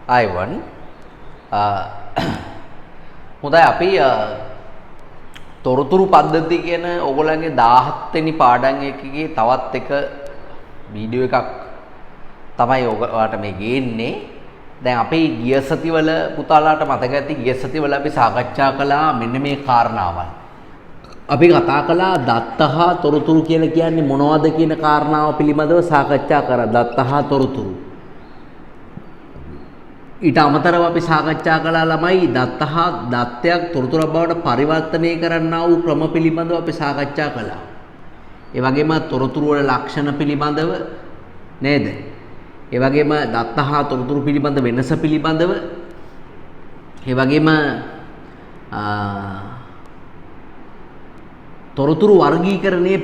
අයවන් හොඳයි අපි තොරතුරු පද්ධතිය කියන ඕගොල්ලන්ගේ 17 වෙනි පාඩම් එකකේ තවත් එක වීඩියෝ එකක් තමයි ඔයාලට මේ ගේන්නේ. දැන් අපි ගිය සතිවල පුතාලාට මතක ඇති ගිය සතිවල අපි සාකච්ඡා කළා මෙන්න මේ කාරණාවල්. අපි කතා කළා දත්ත හා තොරතුරු කියලා කියන්නේ මොනවද කියන කාරණාව පිළිබඳව සාකච්ඡා කරා. දත්ත හා තොරතුරු. ඊට අමතරව අපි සාකච්ඡා කළා ළමයි දත්ත හා දත්තයක් තොරතුරක් බවට පරිවර්තනය කරන්නා වූ ක්‍රම පිළිබඳව අපි සාකච්ඡා කළා. ඒ වගේම තොරතුරු වල ලක්ෂණ පිළිබඳව නේද? ඒ වගේම දත්ත හා තොරතුරු පිළිබඳ වෙනස පිළිබඳව ඒ වගේම තොරතුරු වර්ගීකරණය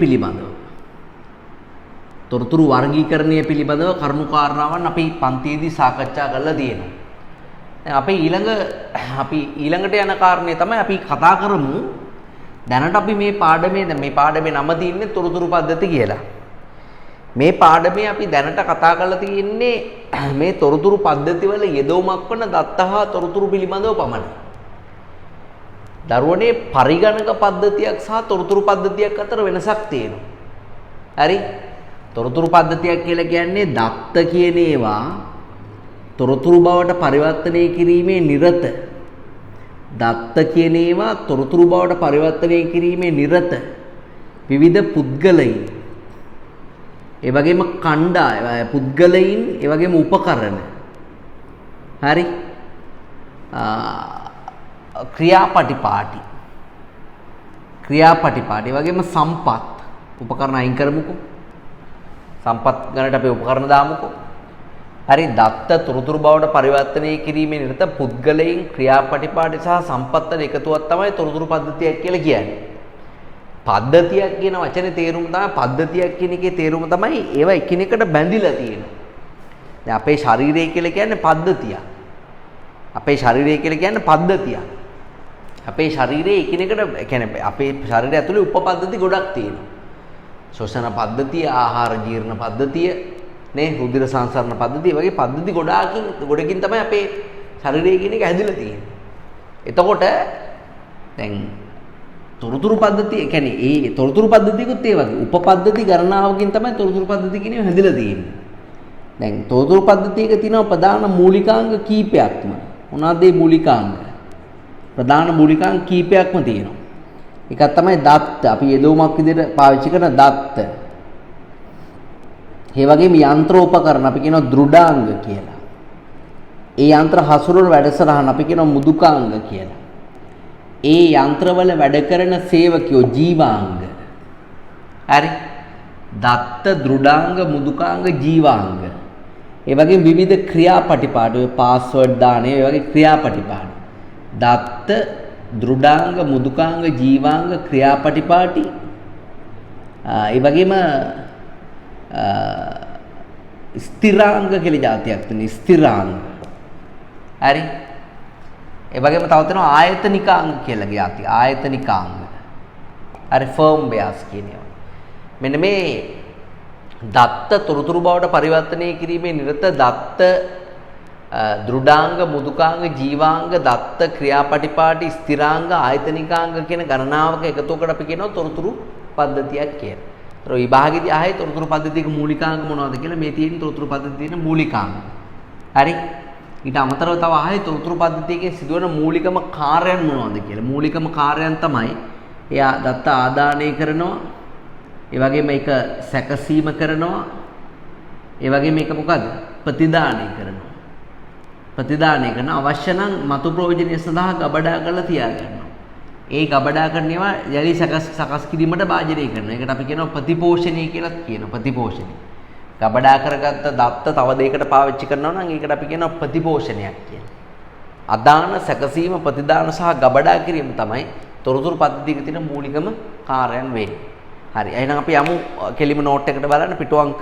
පිළිබඳව කරුණු කාරණාවන් අපි පන්තියේදී සාකච්ඡා කරලා තියෙනවා. දැන් අපි ඊළඟට යන කාරණේ තමයි අපි කතා කරමු. දැනට අපි මේ පාඩමේ නම තියෙන්නේ තොරතුරු පද්ධති කියලා. මේ පාඩමේ අපි දැනට කතා කරලා තියෙන්නේ මේ තොරතුරු පද්ධති වල යෙදවුමක් වන දත්ත හා තොරතුරු පිළිබඳව පමණයි. දරුවනේ පරිගණක පද්ධතියක් සහ තොරතුරු පද්ධතියක් අතර වෙනසක් තියෙනවා. හරි? තොරතුරු පද්ධතියක් කියලා කියන්නේ දත්ත කියන ඒවා තොරතුරු බවට පරිවර්තනය කිරීමේ නිරත. දත්ත කියන ඒවා තොරතුරු බවට පරිවර්තනය කිරීමේ නිරත විවිධ පුද්ගලයන් ඒ වගේම පුද්ගලයන් ඒ වගේම උපකරණ. හරි? ක්‍රියාපටිපාටි වගේම සම්පත් උපකරණ අයින් කරමුකෝ. සම්පත් ගණනට අපි උපකරණ දාමුකෝ. හරි දත්ත තොරතුරු බවට පරිවර්තනය කිරීමේ නිරත පුද්ගලයන් ක්‍රියාපටිපාටි සහ සම්පත් වල එකතුවක් තමයි තොරතුරු පද්ධතියක් කියලා කියන්නේ. පද්ධතියක් කියන වචනේ තේරුම තමයි පද්ධතියක් කියන එකේ තේරුම තමයි ඒවා එකිනෙකට බැඳිලා තියෙනවා. දැන් අපේ ශරීරය කියලා කියන්නේ පද්ධතියක්. අපේ ශරීරයේ එකිනෙකට කියන්නේ අපේ ශරීරය ඇතුලේ උපපද්ධති ගොඩක් තියෙනවා. ශ්වසන පද්ධතිය, ආහාර ජීර්ණ පද්ධතිය, නේ රුධිර සංසරණ පද්ධතිය වගේ පද්ධති ගොඩකින් තමයි අපේ ශරීරය කියන එක හැදිලා තියෙන්නේ. එතකොට දැන් තොරතුරු පද්ධතිය කියන්නේ ඒ තොරතුරු පද්ධතියකුත් ඒ වගේ උපපද්ධති ගණනාවකින් තමයි තොරතුරු පද්ධතිය කියන එක හැදිලා තියෙන්නේ. දැන් තොරතුරු පද්ධතියක තියෙනවා ප්‍රධාන මූලිකාංග කීපයක්ම. මොනවාද මේ මූලිකාංග? ප්‍රධාන මූලිකාංග කීපයක්ම තියෙනවා. එකක් තමයි දත්ත. අපි යෙදවුමක් විදිහට පාවිච්චි කරන දත්ත. ඒ වගේම යන්ත්‍රෝපකරණ අපි කියනවා දෘඩාංග කියලා. ඒ යන්ත්‍ර හසුරුවන වැඩසටහන අපි කියනවා මුදුකාංග කියලා. ඒ යන්ත්‍රවල වැඩ කරන සේවකයෝ ජීවාංග. හරි? දත්ත, දෘඩාංග, මුදුකාංග, ජීවාංග. ඒ වගේම විවිධ ක්‍රියාපටිපාටි ඔය පාස්වර්ඩ් දාන ඒ වගේ ක්‍රියාපටිපාටි. දත්ත, දෘඩාංග, මුදුකාංග, ජීවාංග, ක්‍රියාපටිපාටි. ඒ වගේම ස්ථිරාංග කියලා જાතියක් තියෙනවා. ස්ථිරාංග. හරි? ඒ වගේම තව තියෙනවා ආයතනිකාංග කියලා જાතිය. ආයතනිකාංග. හරි ෆර්ම්වෙයාර්ස් කියනවා. මෙන්න මේ දත්ත තොරතුරු බවට පරිවර්තනය කිරීමේ නිරත දත්ත දෘඩාංග, මුදුකාංග, ජීවාංග, දත්ත, ක්‍රියාපටිපාටි, ස්ථිරාංග, ආයතනිකාංග කියන ගණනාවක එකතුවකට අපි කියනවා තොරතුරු පද්ධතියක් කියලා. ඒතර විභාගෙදී ආයේ තොරතුරු පද්ධතියක මූලිකාංග මොනවද කියලා මේ තියෙන තොරතුරු පද්ධතියේ තියෙන මූලිකාංග. හරි? ඊට අමතරව තව ආයේ තොරතුරු පද්ධතියකින් සිදුවන මූලිකම කාර්යයන් මොනවද කියලා. මූලිකම කාර්යයන් තමයි එයා දත්ත ආදානය කරනවා. ඒ වගේම ඒක සැකසීම කරනවා. ඒ වගේම මේක මොකද්ද? ප්‍රතිදානය කරනවා. ප්‍රතිදානය කරන අවශ්‍ය නම් මතු ප්‍රයෝජනය සඳහා ගබඩා කරලා තියාගන්නවා. ඒ ගබඩා කරන ඒවා යලි සකස් කිරීමට භාජනය කරනවා. ඒකට අපි කියනවා ප්‍රතිපෝෂණය කියලා කියනවා. ප්‍රතිපෝෂණය. ගබඩා කරගත්ත දත්ත තව දෙයකට පාවිච්චි කරනවා නම් ඒකට අපි කියනවා ප්‍රතිපෝෂණයක් කියලා. අදාන සැකසීම ප්‍රතිදාන සහ ගබඩා කිරීම තමයි තොරතුරු පද්ධතියක තියෙන මූලිකම කාර්යයන් වෙන්නේ. හරි. එහෙනම් අපි යමු කෙලිම නෝට් එකට බලන්න පිටු අංක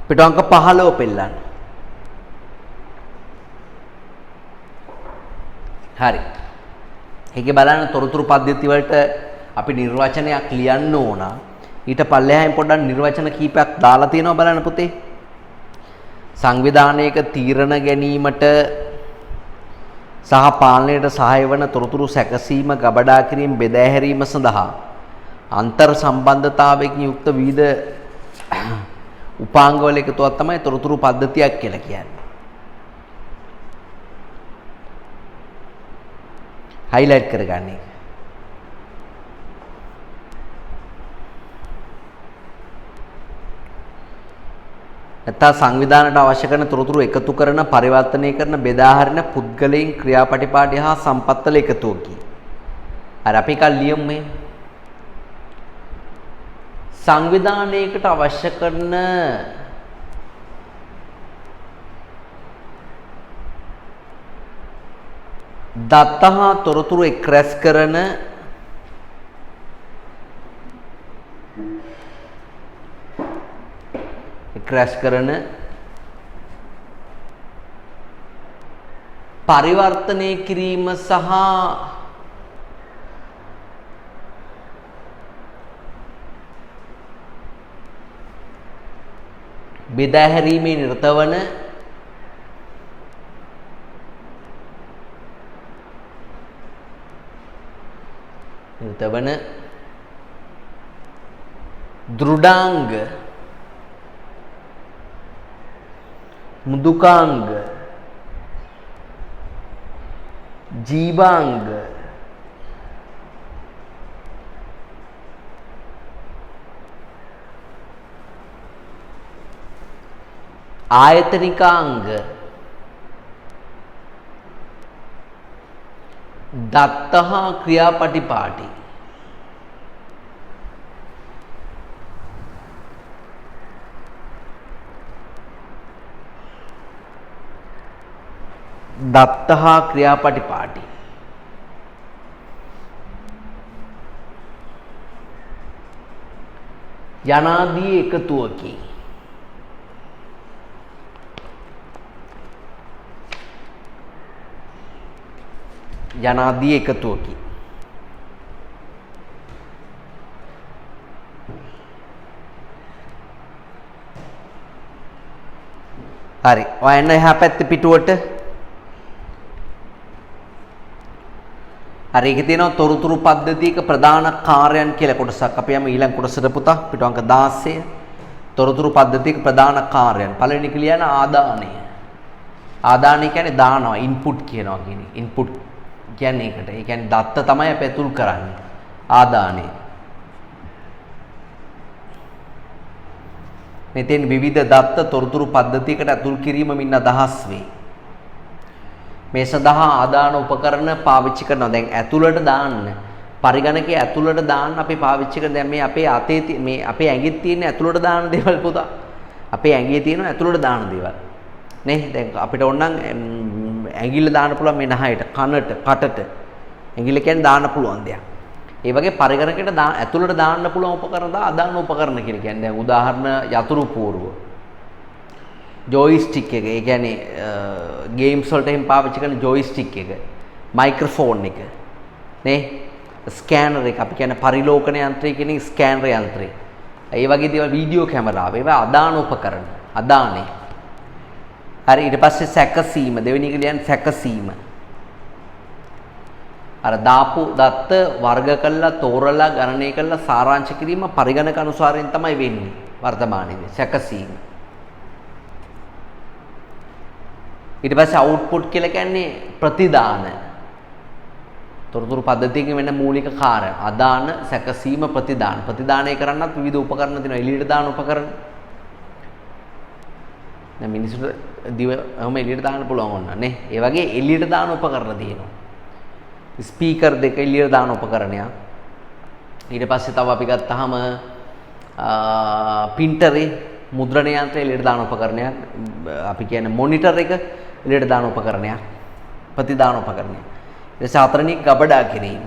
පිටු අංක 15 පෙන්නන්න. හරි. ඒකේ බලන්න තොරතුරු පද්ධති වලට අපි නිර්වචනයක් ලියන්න ඕන. ඊට පල්ලෙහායින් පොඩ්ඩක් නිර්වචන කීපයක් දාලා තියෙනවා බලන්න පුතේ. සංවිධානයක තීරණ ගැනීමට සහ පාලනයට සහාය වන තොරතුරු සැකසීම, ගබඩා කිරීම, බෙදා හැරීම සඳහා අන්තර් සම්බන්ධතාවයකින් යුක්ත විවිධ උපාංගවල එකතුවක් තමයි තොරතුරු පද්ධතියක් කියලා කියන්නේ. हाईलाइट කරගන්න එක. නැත්නම් සංවිධානයට අවශ්‍ය කරන තොරතුරු එකතු කරන, පරිවර්තනය කරන, බෙදා හරින පුද්ගලයන් ක්‍රියාපටිපාටි හා සම්පත්වල එකතුවකි. හරි අපි කල් ලියමු මේ. සංවිධානයකට අවශ්‍ය කරන දත්ත හා තොරතුරු එක් රැස් කරන පරිවර්තනය කිරීම සහ බෙදා හැරීමේ නිරත වන දෘඩාංග, මෘදුකාංග, ජීවාංග, ආයතනිකාංග, දත්ත හා ක්‍රියාපටිපාටි යනාදී එකතුවකි. හරි. ඔයන්න එහා පැත්තේ පිටුවට. හරි ඒකේ තියෙනවා තොරතුරු පද්ධතියක ප්‍රධාන කාර්යයන් කියලා කොටසක්. අපි යමු ඊළඟ කොටසට පුතා. පිටු අංක 16. තොරතුරු පද්ධතියක ප්‍රධාන කාර්යයන්. පළවෙනි කියන ආදානය. ආදානය කියන්නේ දානවා, ඉන්පුට් කියනවා කියන්නේ. ඉන්පුට් කියන්නේ ඒකට. ඒ කියන්නේ දත්ත තමයි අපි ඇතුල් කරන්නේ. ආදානය. මෙතෙන් විවිධ දත්ත තොරතුරු පද්ධතියකට ඇතුල් කිරීම මින් අදහස් වේ. මේ සඳහා ආදාන උපකරණ පාවිච්චි කරනවා. දැන් ඇතුළට දාන්න පරිගණකයේ ඇතුළට දාන්න අපි පාවිච්චි කරන දැන් මේ අපේ අතේ මේ අපේ ඇඟේ තියෙන ඇතුළට දාන දේවල් පුතා. අපේ ඇඟේ තියෙන ඇතුළට දාන දේවල්. නේ දැන් අපිට ඕනනම් ඇඟිල්ල දාන්න පුළුවන් මේ නහයට, කනට, කටට. ඇඟිල්ල කියන්නේ දාන්න පුළුවන් දෙයක්. ඒ වගේ පරිගණකයට ඇතුළට දාන්න පුළුවන් උපකරණ ආදාන උපකරණ කියලා කියන්නේ. දැන් උදාහරණ යතුරු පෝරුව. ජොයිස්ටික් එක, ඒ කියන්නේ ගේම්ස් වලට එහෙම පාවිච්චි කරන ජොයිස්ටික් එක, මයික්‍රොෆෝන් එක, නේ, ස්කෑනර් එක, අපි කියන්නේ පරිලෝකන යන්ත්‍රය කියන්නේ ස්කෑනර් යන්ත්‍රය. ඒ වගේ දේවල්, වීඩියෝ කැමරාව, ඒවා අදාන උපකරණ, අදානේ. හරි ඊට පස්සේ සැකසීම, දෙවෙනි එක කියන්නේ සැකසීම. අර දාපු දත්ත වර්ග කළා, තෝරලා, ගණනය කළා, සාරාංශ කිරීම පරිගණක අනුසාරයෙන් තමයි වෙන්නේ වර්තමානයේදී. සැකසීම. ඊට පස්සේ අවුට්පුට් කියලා කියන්නේ ප්‍රතිදාන. තොරතුරු පද්ධතියකින් වෙන මූලික කාර්ය. අදාන, සැකසීම, ප්‍රතිදාන. ප්‍රතිදානය කරන්නත් විවිධ උපකරණ තියෙනවා. එළියට දාන උපකරණ. දැන් මිනිස්සුන්ට දිව හැම එළියට දාන්න පුළුවන් ඕන නේ. ඒ වගේ එළියට දාන උපකරණ තියෙනවා. ස්පීකර් දෙක එළියට දාන උපකරණයක්. ඊට පස්සේ තව අපි ගත්තාම පින්ටරේ මුද්‍රණ යන්ත්‍රය එළියට දාන උපකරණයක්. අපි කියන්නේ මොනිටර් එක එළියට දාන උපකරණයක්. ප්‍රතිදාන උපකරණයක්. ඊට පස්සේ හතරෙනි ගබඩා කිරීම.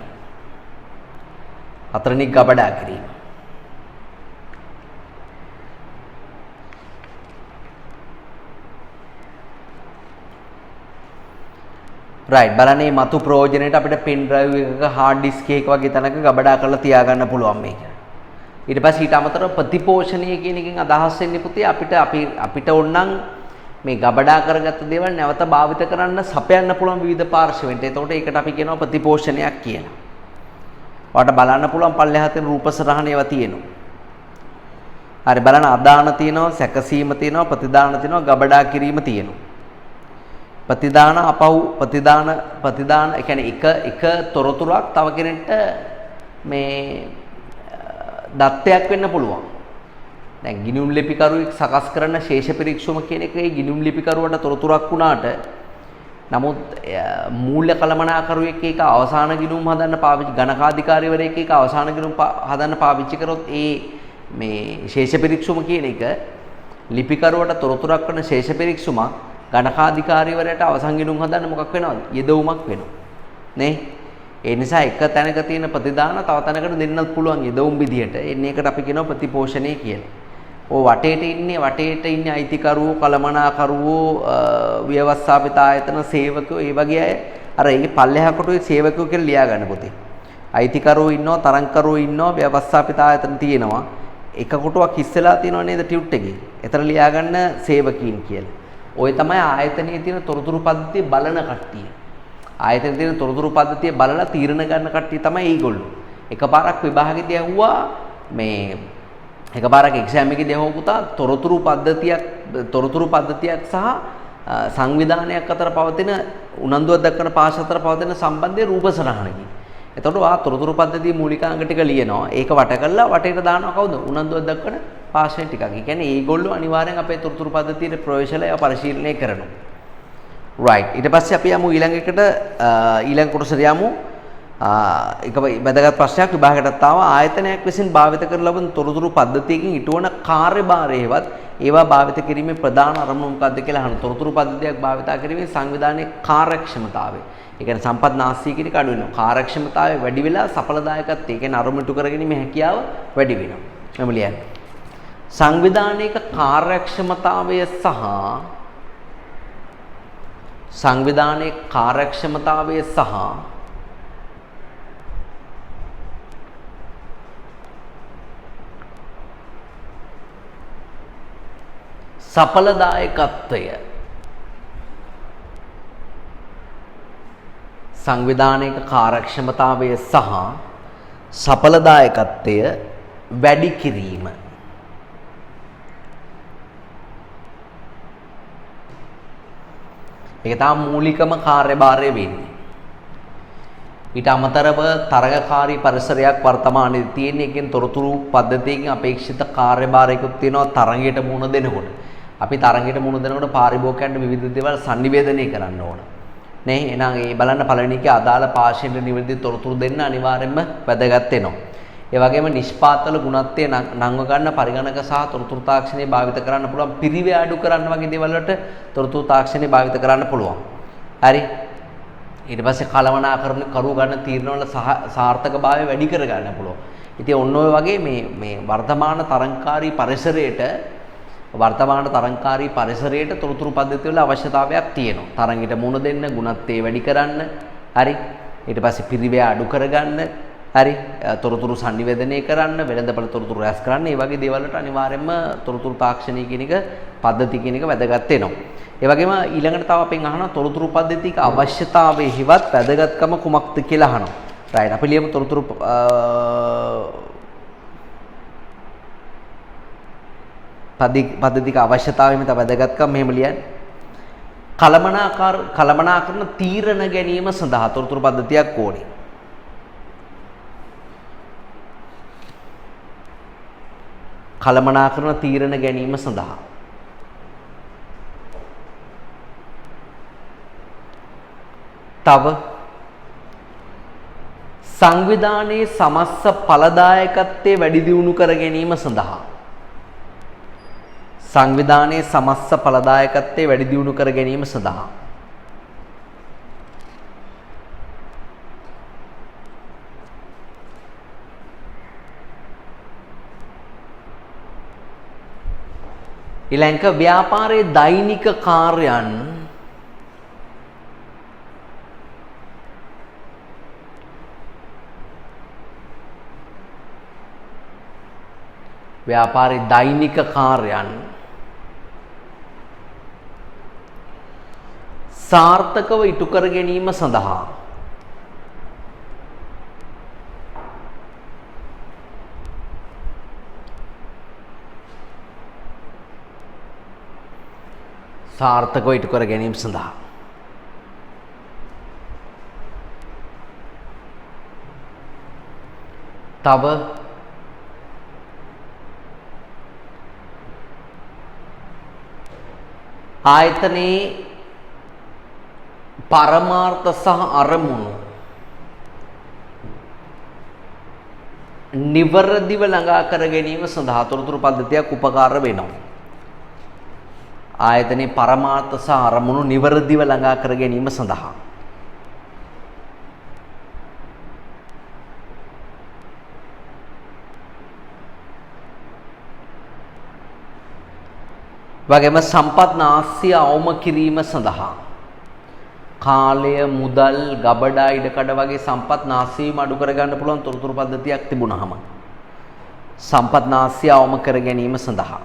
රයිට් බලන්න මේ මතු ප්‍රයෝජනෙට අපිට පෙන් ඩ්‍රයිව් එකක හાર્ඩ් ඩිස්ක් එකක වගේ තැනක ගබඩා කරලා තියාගන්න පුළුවන් මේක. ඊට පස්සේ ඊට අමතරව ප්‍රතිපෝෂණීය කියන එකෙන් අදහස් වෙන්නේ පුතේ අපිට ඕනනම් මේ ගබඩා කරගත්ත දේවල් නැවත භාවිත කරන්න සපයන්න පුළුවන් විවිධ පාර්ශවෙන්ට. එතකොට ඒකට අපි කියනවා ප්‍රතිපෝෂණයක් කියලා. ඔයාලට බලන්න පුළුවන් පල්ලෙහා තියෙන රූප සරහන ඒවා තියෙනවා. හරි බලන්න අදාන තියෙනවා, සැකසීම තියෙනවා, ප්‍රතිදාන තියෙනවා, ගබඩා කිරීම තියෙනවා. ප්‍රතිදාන ප්‍රතිදාන ඒ කියන්නේ එක තොරතුරක් තව කෙනෙක්ට මේ දත්තයක් වෙන්න පුළුවන්. දැන් ගිණුම් ලිපිකරුවෙක් සකස් කරන ශේෂ පරීක්ෂුම කියන එකේ ගිණුම් ලිපිකරුවට තොරතුරක් වුණාට නමුත් මූල්‍ය කළමනාකරුවෙක් ඒක අවසාන ගිණුම් හදන්න පාවිච්චි ගණකාධිකාරීවරයෙක් ඒක අවසාන ගිණුම් හදන්න පාවිච්චි කරොත් ඒ මේ ශේෂ පරීක්ෂුම කියන එක ලිපිකරුවට තොරතුරක් කරන ශේෂ පරීක්ෂුම ගණකාධිකාරීවරයට අවසාන ගිණුම් හදන්න මොකක් වෙනවද? යෙදවුමක් වෙනවා. නේ? ඒ නිසා එක තැනක තියෙන ප්‍රතිදාන තව තැනකට දෙන්නත් පුළුවන් යෙදවුම් විදියට. එන්නේ එකට අපි කියනවා ප්‍රතිපෝෂණය කියලා. ඔය වටේට ඉන්නේ අයිතිකරුවෝ, කළමනාකරුවෝ, ව්‍යවස්ථාපිත ආයතන සේවකයෝ, ඒ වගේ අය අර ඒකේ පල්ලෙහා කොටුවේ සේවකයෝ කියලා ලියා ගන්න පුතේ. අයිතිකරුවෝ ඉන්නවා, තරංකරුවෝ ඉන්නවා, ව්‍යවස්ථාපිත ආයතන තියෙනවා. එක කොටුවක් ඉස්සලා තියෙනව නේද ටියුට් එකේ. එතන ලියා ගන්න සේවකීන් කියලා. ඔය තමයි ආයතනයේ තියෙන තොරතුරු පද්ධතිය බලන කට්ටිය. ආයතනයේ තියෙන තොරතුරු පද්ධතිය බලලා තීරණ ගන්න කට්ටිය තමයි ඒගොල්ලෝ. එකපාරක් විභාගෙදී ඇහුවා මේ එකපාරක් එක්සෑම් එකේදී ඇහුවා පුතා තොරතුරු පද්ධතියක් සහ සංවිධානයක් අතර පවතින උනන්දුවක් දක්වන පාස් අතර පවතින සම්බන්ධය රූප සරහනකින්. එතකොට වා තොරතුරු පද්ධතියේ මූලිකාංග ටික ලියනවා. ඒක වට කරලා වටේට දානවා කවුද? උනන්දුවක් දක්වන පාස් ටිකක්. ඒ කියන්නේ ඒගොල්ලෝ අනිවාර්යෙන් අපේ තොරතුරු පද්ධතියේ ප්‍රවේශලා ඒවා පරිශීලනය කරනවා. right ඊට පස්සේ අපි යමු ඊළඟ කොටසට යමු. එක වැදගත් ප්‍රශ්නයක් විභාගයටත් ආවා. ආයතනයක් විසින් භාවිත කර ලබන තොරතුරු පද්ධතියකින් ඉටුවන කාර්යභාරයේවත් ඒවා භාවිත කිරීමේ ප්‍රධාන අරමුණ මොකක්ද කියලා අහන. තොරතුරු පද්ධතියක් භාවිත කිරීමේ සංවිධානයේ කාර්යක්ෂමතාවය. ඒ කියන්නේ සම්පත් නාස්තිය කියන එක අඩු වෙනවා. කාර්යක්ෂමතාවය වැඩි වෙලා සඵලදායකත්වය. ඒ කියන්නේ අරමුණු ඉටු කරගැනීමේ හැකියාව වැඩි වෙනවා. මම ලියන්නේ. සංවිධානයක කාර්යක්ෂමතාවය සහ සඵලදායකත්වය සංවිධානයක කාර්යක්ෂමතාවය සහ සඵලදායකත්වය වැඩි කිරීම ඒක තමයි මූලිකම කාර්යභාරය වෙන්නේ. ඊට අමතරව තරගකාරී පරිසරයක් වර්තමානයේ තියෙන එකෙන් තොරතුරු පද්ධතියකින් අපේක්ෂිත කාර්යභාරයකුත් තියෙනවා තරගයට මුහුණ දෙනකොට. අපි තරගයට මුහුණ දෙනකොට පාරිභෝගිකයන්ට විවිධ දේවල් sannivedanaya කරන්න ඕන. නේ එහෙනම් ඒ බලන්න පළවෙනි එකේ අදාළ පාර්ශ්වයට නිවැරදි තොරතුරු දෙන්න අනිවාර්යයෙන්ම වැදගත් වෙනවා. ඒ වගේම නිෂ්පාදවල ගුණත්වය නංව ගන්න පරිගණක සහ තොරතුරු තාක්ෂණය භාවිත කරන්න පුළුවන්. පිරිවැය අඩු කරන්න වගේ දේවල් වලට තොරතුරු තාක්ෂණය භාවිත කරන්න පුළුවන්. හරි. ඊට පස්සේ කළමනාකරන කරු ගන්න තීරණ වල සාර්ථකභාවය වැඩි කර ගන්න පුළුවන්. ඉතින් ඔන්න ඔය වගේ මේ වර්තමාන තරංකාරී පරිසරයට තොරතුරු පද්ධතිය වල අවශ්‍යතාවයක් තියෙනවා. තරංගයට මුහුණ දෙන්න, ගුණත්වය වැඩි කරන්න, හරි. ඊට පස්සේ පිරිවැය අඩු කරගන්න, හරි. තොරතුරු sannivedanaya කරන්න, වෙළඳපළ තොරතුරු රැස් කරන්න, මේ වගේ දේවල් වලට අනිවාර්යයෙන්ම තොරතුරු තාක්ෂණය කියන එක පද්ධතිය කියන එක වැදගත් වෙනවා. ඒ වගේම ඊළඟට තව අපෙන් අහනවා තොරතුරු පද්ධතියක අවශ්‍යතාවයේ හිවත් වැදගත්කම කුමක්ද කියලා අහනවා. රයිට් අපි ලියමු තොරතුරු පද්ධතික අවශ්‍යතාවය මත වැදගත්කම මෙහෙම ලියන්න. කළමනාකරන තීරණ ගැනීම සඳහා තොරතුරු පද්ධතියක් ඕනේ. කළමනාකරන තීරණ ගැනීම සඳහා තව සංවිධානයේ සමස්ත ඵලදායකත්වයේ වැඩි දියුණු කර ගැනීම සඳහා සංවිධානයේ සමස්ත ඵලදායකත්වයේ වැඩි දියුණු කර ගැනීම සඳහා ඊළඟ ව්‍යාපාරයේ දෛනික කාර්යයන් ව්‍යාපාරේ දෛනික කාර්යයන් සාර්ථකව ඉටු කර ගැනීම සඳහා සාර්ථකව ඉටු කර ගැනීම සඳහා තව ආයතනයේ පරමාර්ථ සහ අරමුණු නිවර්දිව ළඟා කර ගැනීම සඳහා තොරතුරු පද්ධතියක් උපකාර වෙනවා. ආයතනයේ පරමාර්ථ සහ අරමුණු නිවර්දිව ළඟා කර ගැනීම සඳහා වගේම සම්පත් නාස්‍ය අවම කිරීම සඳහා කාලය මුදල් ගබඩා ඉඩකඩ වගේ සම්පත් නාස්‍යම අඩු කර ගන්න පුළුවන් තොරතුරු පද්ධතියක් තිබුණාම සම්පත් නාස්‍ය අවම කර ගැනීම සඳහා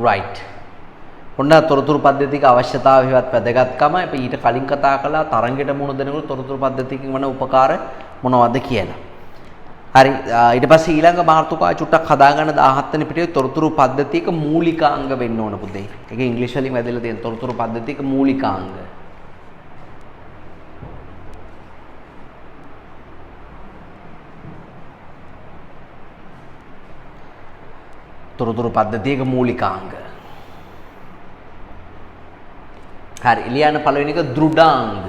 right ඔන්න තොරතුරු පද්ධතියක අවශ්‍යතාවය හෙවත් වැදගත්කම අපි ඊට කලින් කතා කළා තරංගයට මුහුණ දෙනකොට තොරතුරු පද්ධතියකින් වන උපකාර මොනවද කියලා. හරි ඊට පස්සේ ඊළඟ මාතෘකාව චුට්ටක් හදාගන්න 17 වෙනි පිටුවේ තොරතුරු පද්ධතියක මූලිකාංග වෙන්න ඕන පුතේ. ඒක ඉංග්‍රීසි වලින් වැදලා තියෙන තොරතුරු පද්ධතියක මූලිකාංග. තොරතුරු පද්ධතියක මූලිකාංග. හරි ලියන්න පළවෙනි එක දෘඩාංග.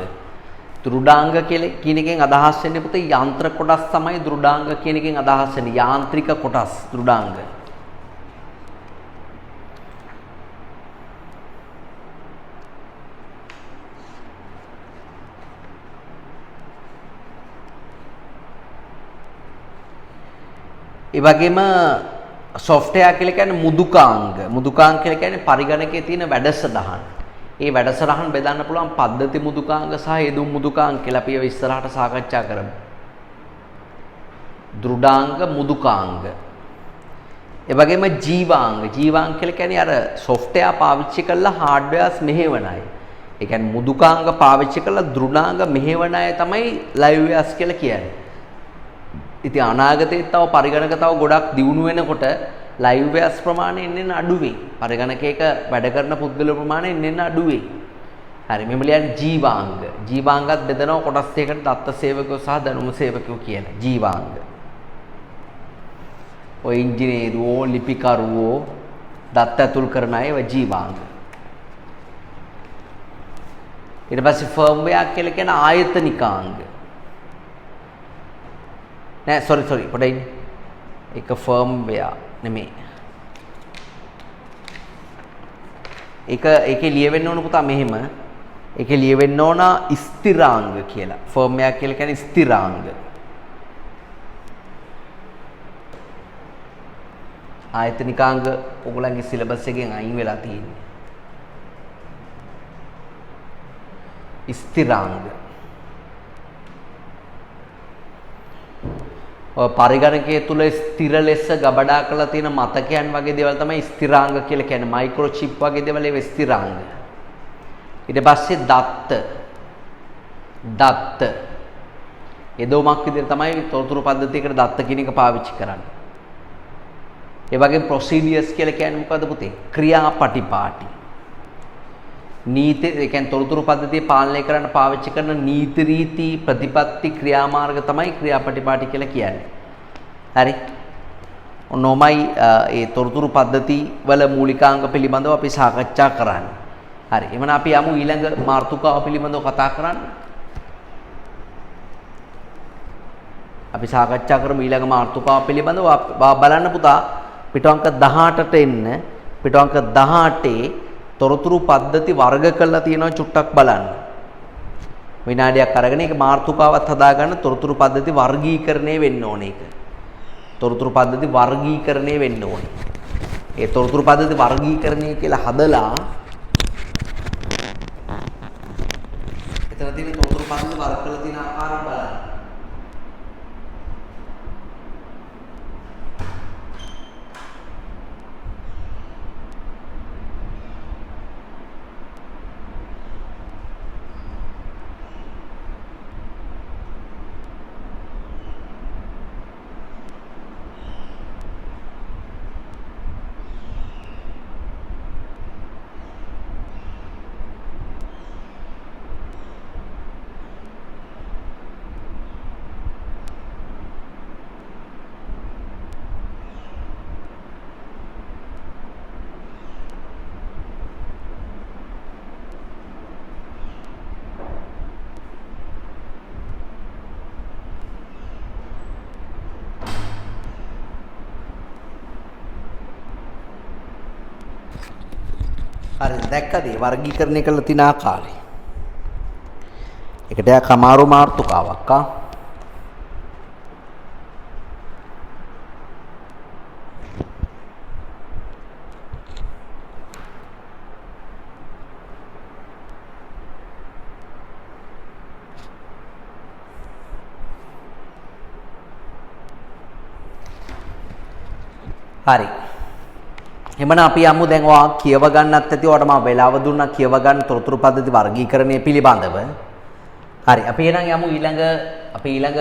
දෘඩාංග කියන එකෙන් අදහස් වෙන්නේ පුතේ යන්ත්‍ර කොටස් තමයි දෘඩාංග කියන එකෙන් අදහස් වෙන්නේ යාන්ත්‍රික කොටස් දෘඩාංග. ඒ වගේම software කියලා කියන්නේ මුදුකාංග. මුදුකාංග කියලා කියන්නේ පරිගණකයේ තියෙන වැඩසටහන්. ඒ වැඩසටහන් බෙදන්න පුළුවන් පද්ධති මුදුකාංග සහ යෙදුම් මුදුකාංග කියලා අපි ඉස්සරහට සාකච්ඡා කරමු. දෘඩාංග මුදුකාංග. ඒ වගේම ජීවාංග. ජීවාංග කියලා කියන්නේ අර software පාවිච්චි කරලා hardwares මෙහෙවන අය. ඒ කියන්නේ මුදුකාංග පාවිච්චි කරලා දෘඩාංග මෙහෙවන අය තමයි live wares කියලා කියන්නේ. ඉතින් අනාගතයේ තව පරිගණක තව ගොඩක් දියුණු වෙනකොට live wares ප්‍රමාණය එන්න අඩු වෙයි. පරිගණකයක වැඩ කරන පුද්ගල ප්‍රමාණය එන්න අඩු වෙයි. හරි මෙහෙම ලියන්නේ ජීවාංග. ජීවාංගත් බෙදනවා කොටස් දෙකකට දත්ත සේවකයෝ සහ දැනුම සේවකයෝ කියලා. ජීවාංග. ඔය ඉංජිනේරුවෝ ලිපිකරුවෝ දත්ත ඇතුල් කරන අය ඒවා ජීවාංග. ඊට පස්සේ ෆර්ම්වෙයාර් කියලා කියන ආයතනිකාංග. නෑ sorry පොඩ්ඩක් ඉන්න. ඒක ෆර්ම්වෙයාර් නෙමෙයි. ඒකේ ලියවෙන්න ඕන පුතා මෙහෙම. ඒකේ ලියවෙන්න ඕන ස්ථිරාංග කියලා. ෆර්ම්වෙයාර් කියලා කියන්නේ ස්ථිරාංග. ආයතනිකාංග ඔයගොල්ලන්ගේ සිලබස් එකෙන් අයින් වෙලා තියෙන්නේ. ස්ථිරාංග. පරිගණකයේ තුල ස්ථිර ලෙස ගබඩා කරලා තියෙන මතකයන් වගේ දේවල් තමයි ස්ථිරාංග කියලා කියන්නේ. මයික්‍රොචිප් වගේ දේවල් ඒවා ස්ථිරාංග. ඊට පස්සේ දත්ත. යෙදවීමක් විදිහට තමයි තොරතුරු පද්ධතියකට දත්ත කියන එක පාවිච්චි කරන්නේ. ඒ වගේම ප්‍රොසීඩියර්ස් කියලා කියන්නේ මොකද්ද පුතේ? ක්‍රියාපටිපාටි. නීති ඒ කියන්නේ තොරතුරු පද්ධතිය පාලනය කරන්න පාවිච්චි කරන නීති රීති ප්‍රතිපත්ති ක්‍රියාමාර්ග තමයි ක්‍රියාපටිපාටි කියලා කියන්නේ. හරි. ඔන්නෝමයි ඒ තොරතුරු පද්ධති වල මූලිකාංග පිළිබඳව අපි සාකච්ඡා කරන්නේ. හරි. එමනම් අපි යමු ඊළඟ මාතෘකාව පිළිබඳව කතා කරන්න. අපි සාකච්ඡා කරමු ඊළඟ මාතෘකාව පිළිබඳව. බලන්න පුතා පිටු අංක 18ට එන්න. පිටු අංක 18 තොරතුරු පද්ධති වර්ග කරලා තියෙනවා චුට්ටක් බලන්න. විනාඩියක් අරගෙන ඒක මාතෘකාවත් හදාගන්න තොරතුරු පද්ධති වර්ගීකරණය වෙන්න ඕනේ ඒක. තොරතුරු පද්ධති වර්ගීකරණය වෙන්න ඕනේ. ඒ තොරතුරු පද්ධති වර්ගීකරණය කියලා හදලා එතන තියෙන තොරතුරු පද්ධති වර්ග කරලා තියෙන ආකාරය බලන්න. හරි දැක්කද වර්ගීකරණය කළ තියෙන ආකාරය. ඒකට යා කමාරු මාර්තුකාවක් හරි එමනම් අපි යමු දැන් ඔයා කියව ගන්නත් ඇති ඔයාලට මම වෙලාව දුන්නා කියව ගන්න තොරතුරු පද්ධති වර්ගීකරණය පිළිබඳව. හරි අපි එහෙනම් යමු ඊළඟ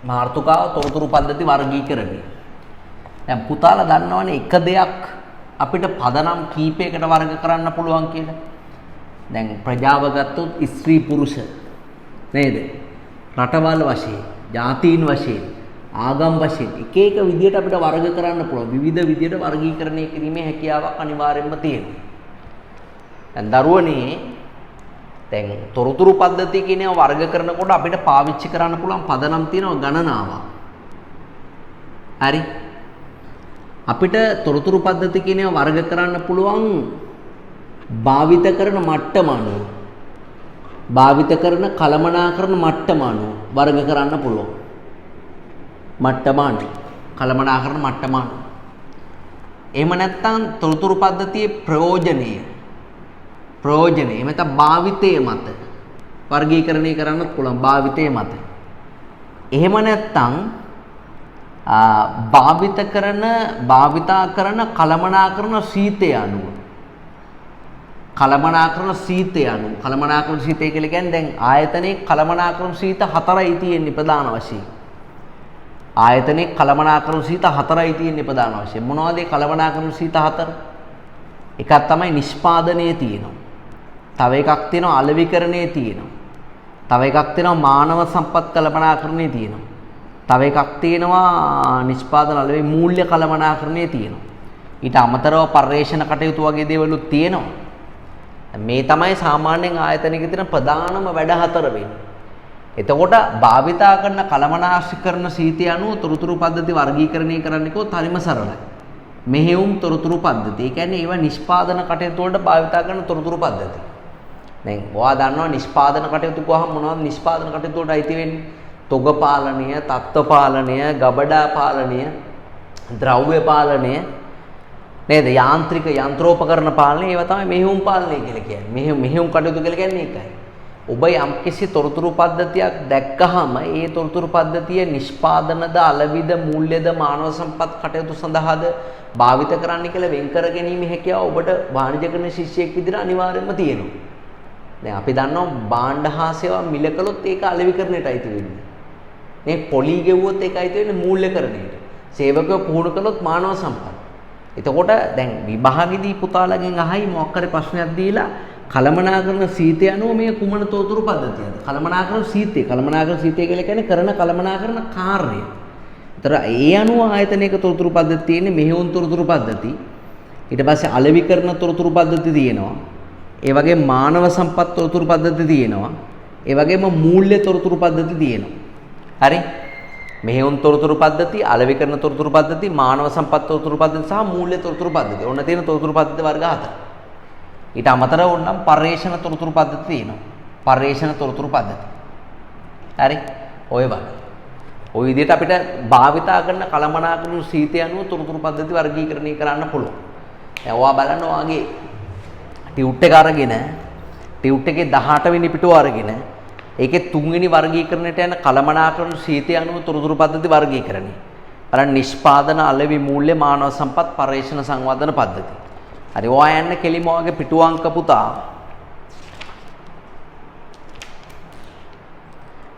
මාතෘකාව තොරතුරු පද්ධති වර්ගීකරණය. දැන් පුතාලා දන්නවනේ එක දෙයක් අපිට පදනම් කීපයකට වර්ග කරන්න පුළුවන් කියලා. දැන් ප්‍රජාව ගත්තොත් ස්ත්‍රී පුරුෂ නේද? රටවල් වශයෙන්, ජාතීන් වශයෙන්, ආගම් වශයෙන් එක එක විදියට අපිට වර්ග කරන්න පුළුවන්. විවිධ විදියට වර්ගීකරණය කිරීමේ හැකියාවක් අනිවාර්යයෙන්ම තියෙනවා. දැන් දරුවනේ දැන් තොරතුරු පද්ධතිය කියන ඒවා වර්ග කරනකොට අපිට පාවිච්චි කරන්න පුළුවන් පදනම් තියෙනවා ගණනාවක්. හරි. අපිට තොරතුරු පද්ධතිය කියන ඒවා වර්ග කරන්න පුළුවන් භාවිත කරන මට්ටම අනුව. භාවිත කරන කළමනාකරන මට්ටම අනුව වර්ග කරන්න පුළුවන්. මට්ටමාන කළමනාකරන මට්ටමාන. එහෙම නැත්නම් තොරතුරු පද්ධතියේ ප්‍රයෝජනය එහෙම නැත්නම් භාවිතයේ මත වර්ගීකරණය කරන්නත් පුළුවන් භාවිතයේ මත. එහෙම නැත්නම් භාවිතා කරන කළමනාකරන සීතය අනුව කළමනාකරන සීතය කියලා කියන්නේ දැන් ආයතනයේ කළමනාකරන සීත 4යි තියෙන්නේ ප්‍රධාන වශයෙන්. ආයතනයේ කළමනාකරන සීත 4යි තියෙන්නේ ප්‍රධාන වශයෙන්. මොනවද ඒ කළමනාකරන සීත 4? එකක් තමයි නිෂ්පාදනයේ තියෙනවා. තව එකක් තියෙනවා අලෙවිකරණයේ තියෙනවා. තව එකක් තියෙනවා මානව සම්පත් කළමනාකරණයේ තියෙනවා. තව එකක් තියෙනවා නිෂ්පාදන අලෙවි මූල්‍ය කළමනාකරණයේ තියෙනවා. ඊට අමතරව පර්යේෂණ කටයුතු වගේ දේවලුත් තියෙනවා. මේ තමයි සාමාන්‍යයෙන් ආයතනයක තියෙන ප්‍රධානම වැඩ 4 වෙන්නේ. එතකොට භාවිතා කරන කළමනාකරන සීතය අනුව තොරතුරු පද්ධති වර්ගීකරණය කරන්න කිව්වොත් හරිම සරලයි. මෙහෙයුම් තොරතුරු පද්ධති. ඒ කියන්නේ ඒවා නිෂ්පාදන කටයුතු වලට භාවිතා කරන තොරතුරු පද්ධති. දැන් ඔයා දන්නවා නිෂ්පාදන කටයුතු කොහොම මොනවද නිෂ්පාදන කටයුතු වලට අයිති වෙන්නේ? තොග පාලනය, තත්ත්ව පාලනය, ගබඩා පාලනය, ද්‍රව්‍ය පාලනය නේද? යාන්ත්‍රික යන්ත්‍රෝපකරණ පාලනය ඒවා තමයි මෙහෙයුම් පාලනය කියලා කියන්නේ. මෙහෙයුම් කටයුතු කියලා කියන්නේ ඒකයි. ඔබ යම්කිසි තොරතුරු පද්ධතියක් දැක්කහම ඒ තොරතුරු පද්ධතිය නිෂ්පාදනද අලවිද මූල්‍යද මානව සම්පත් කටයුතු සඳහාද භාවිත කරන්න කියලා වෙන් කර ගැනීම හැකියාව ඔබට වාණිජ කරන ශිෂ්‍යයෙක් විදිහට අනිවාර්යයෙන්ම තියෙනවා. දැන් අපි දන්නවා භාණ්ඩ හා සේවා මිල කළොත් ඒක අලෙවිකරණයට අයිති වෙන්නේ. මේ පොලි ගෙවුවොත් ඒක අයිති වෙන්නේ මූල්‍යකරණයට. සේවකව පුහුණු කළොත් මානව සම්පත්. එතකොට දැන් විභාගෙදී පුතාලගෙන් අහයි මොකක් හරි ප්‍රශ්නයක් දීලා කළමනාකරන සීතය අනුව මේ කුමන තොරතුරු පද්ධතියද? කළමනාකරන සීතය කියලා කියන්නේ කරන කළමනාකරන කාර්යය. ඒතර ඒ අනුව ආයතනයක තොරතුරු පද්ධතිය තියෙන්නේ මෙහෙයුම් තොරතුරු පද්ධතිය. ඊට පස්සේ අලෙවිකරණ තොරතුරු පද්ධතිය තියෙනවා. ඒ වගේම මානව සම්පත් තොරතුරු පද්ධතිය තියෙනවා. ඒ වගේම මූල්‍ය තොරතුරු පද්ධතිය තියෙනවා. හරි? මෙහෙයුම් තොරතුරු පද්ධතිය, අලෙවිකරණ තොරතුරු පද්ධතිය, මානව සම්පත් තොරතුරු පද්ධතිය සහ මූල්‍ය තොරතුරු පද්ධතිය. ඔන්න තියෙන තොරතුරු පද්ධති වර්ග 4. ඊට අමතරව ඕනනම් පර්යේෂණ තොරතුරු පද්ධති තියෙනවා. පර්යේෂණ තොරතුරු පද්ධති. හරි? ඔය වගේ. ওই විදිහට අපිට භාවිතා කරන කළමනාකරන සීතය අනුව තොරතුරු පද්ධති වර්ගීකරණය කරන්න පුළුවන්. දැන් ඔයා බලන්න ඔයාගේ ටියුට් එක අරගෙන ටියුට් එකේ 18 වෙනි පිටුව අරගෙන ඒකේ 3 වෙනි වර්ගීකරණයට යන කළමනාකරන සීතය අනුව තොරතුරු පද්ධති වර්ගීකරණය. බලන්න නිෂ්පාදන අලෙවි මූල්‍ය මානව සම්පත් පර්යේෂණ සංවර්ධන පද්ධති. හරි ඔයා යන්න කෙලිම ඔයාගේ පිටුව අංක පුතා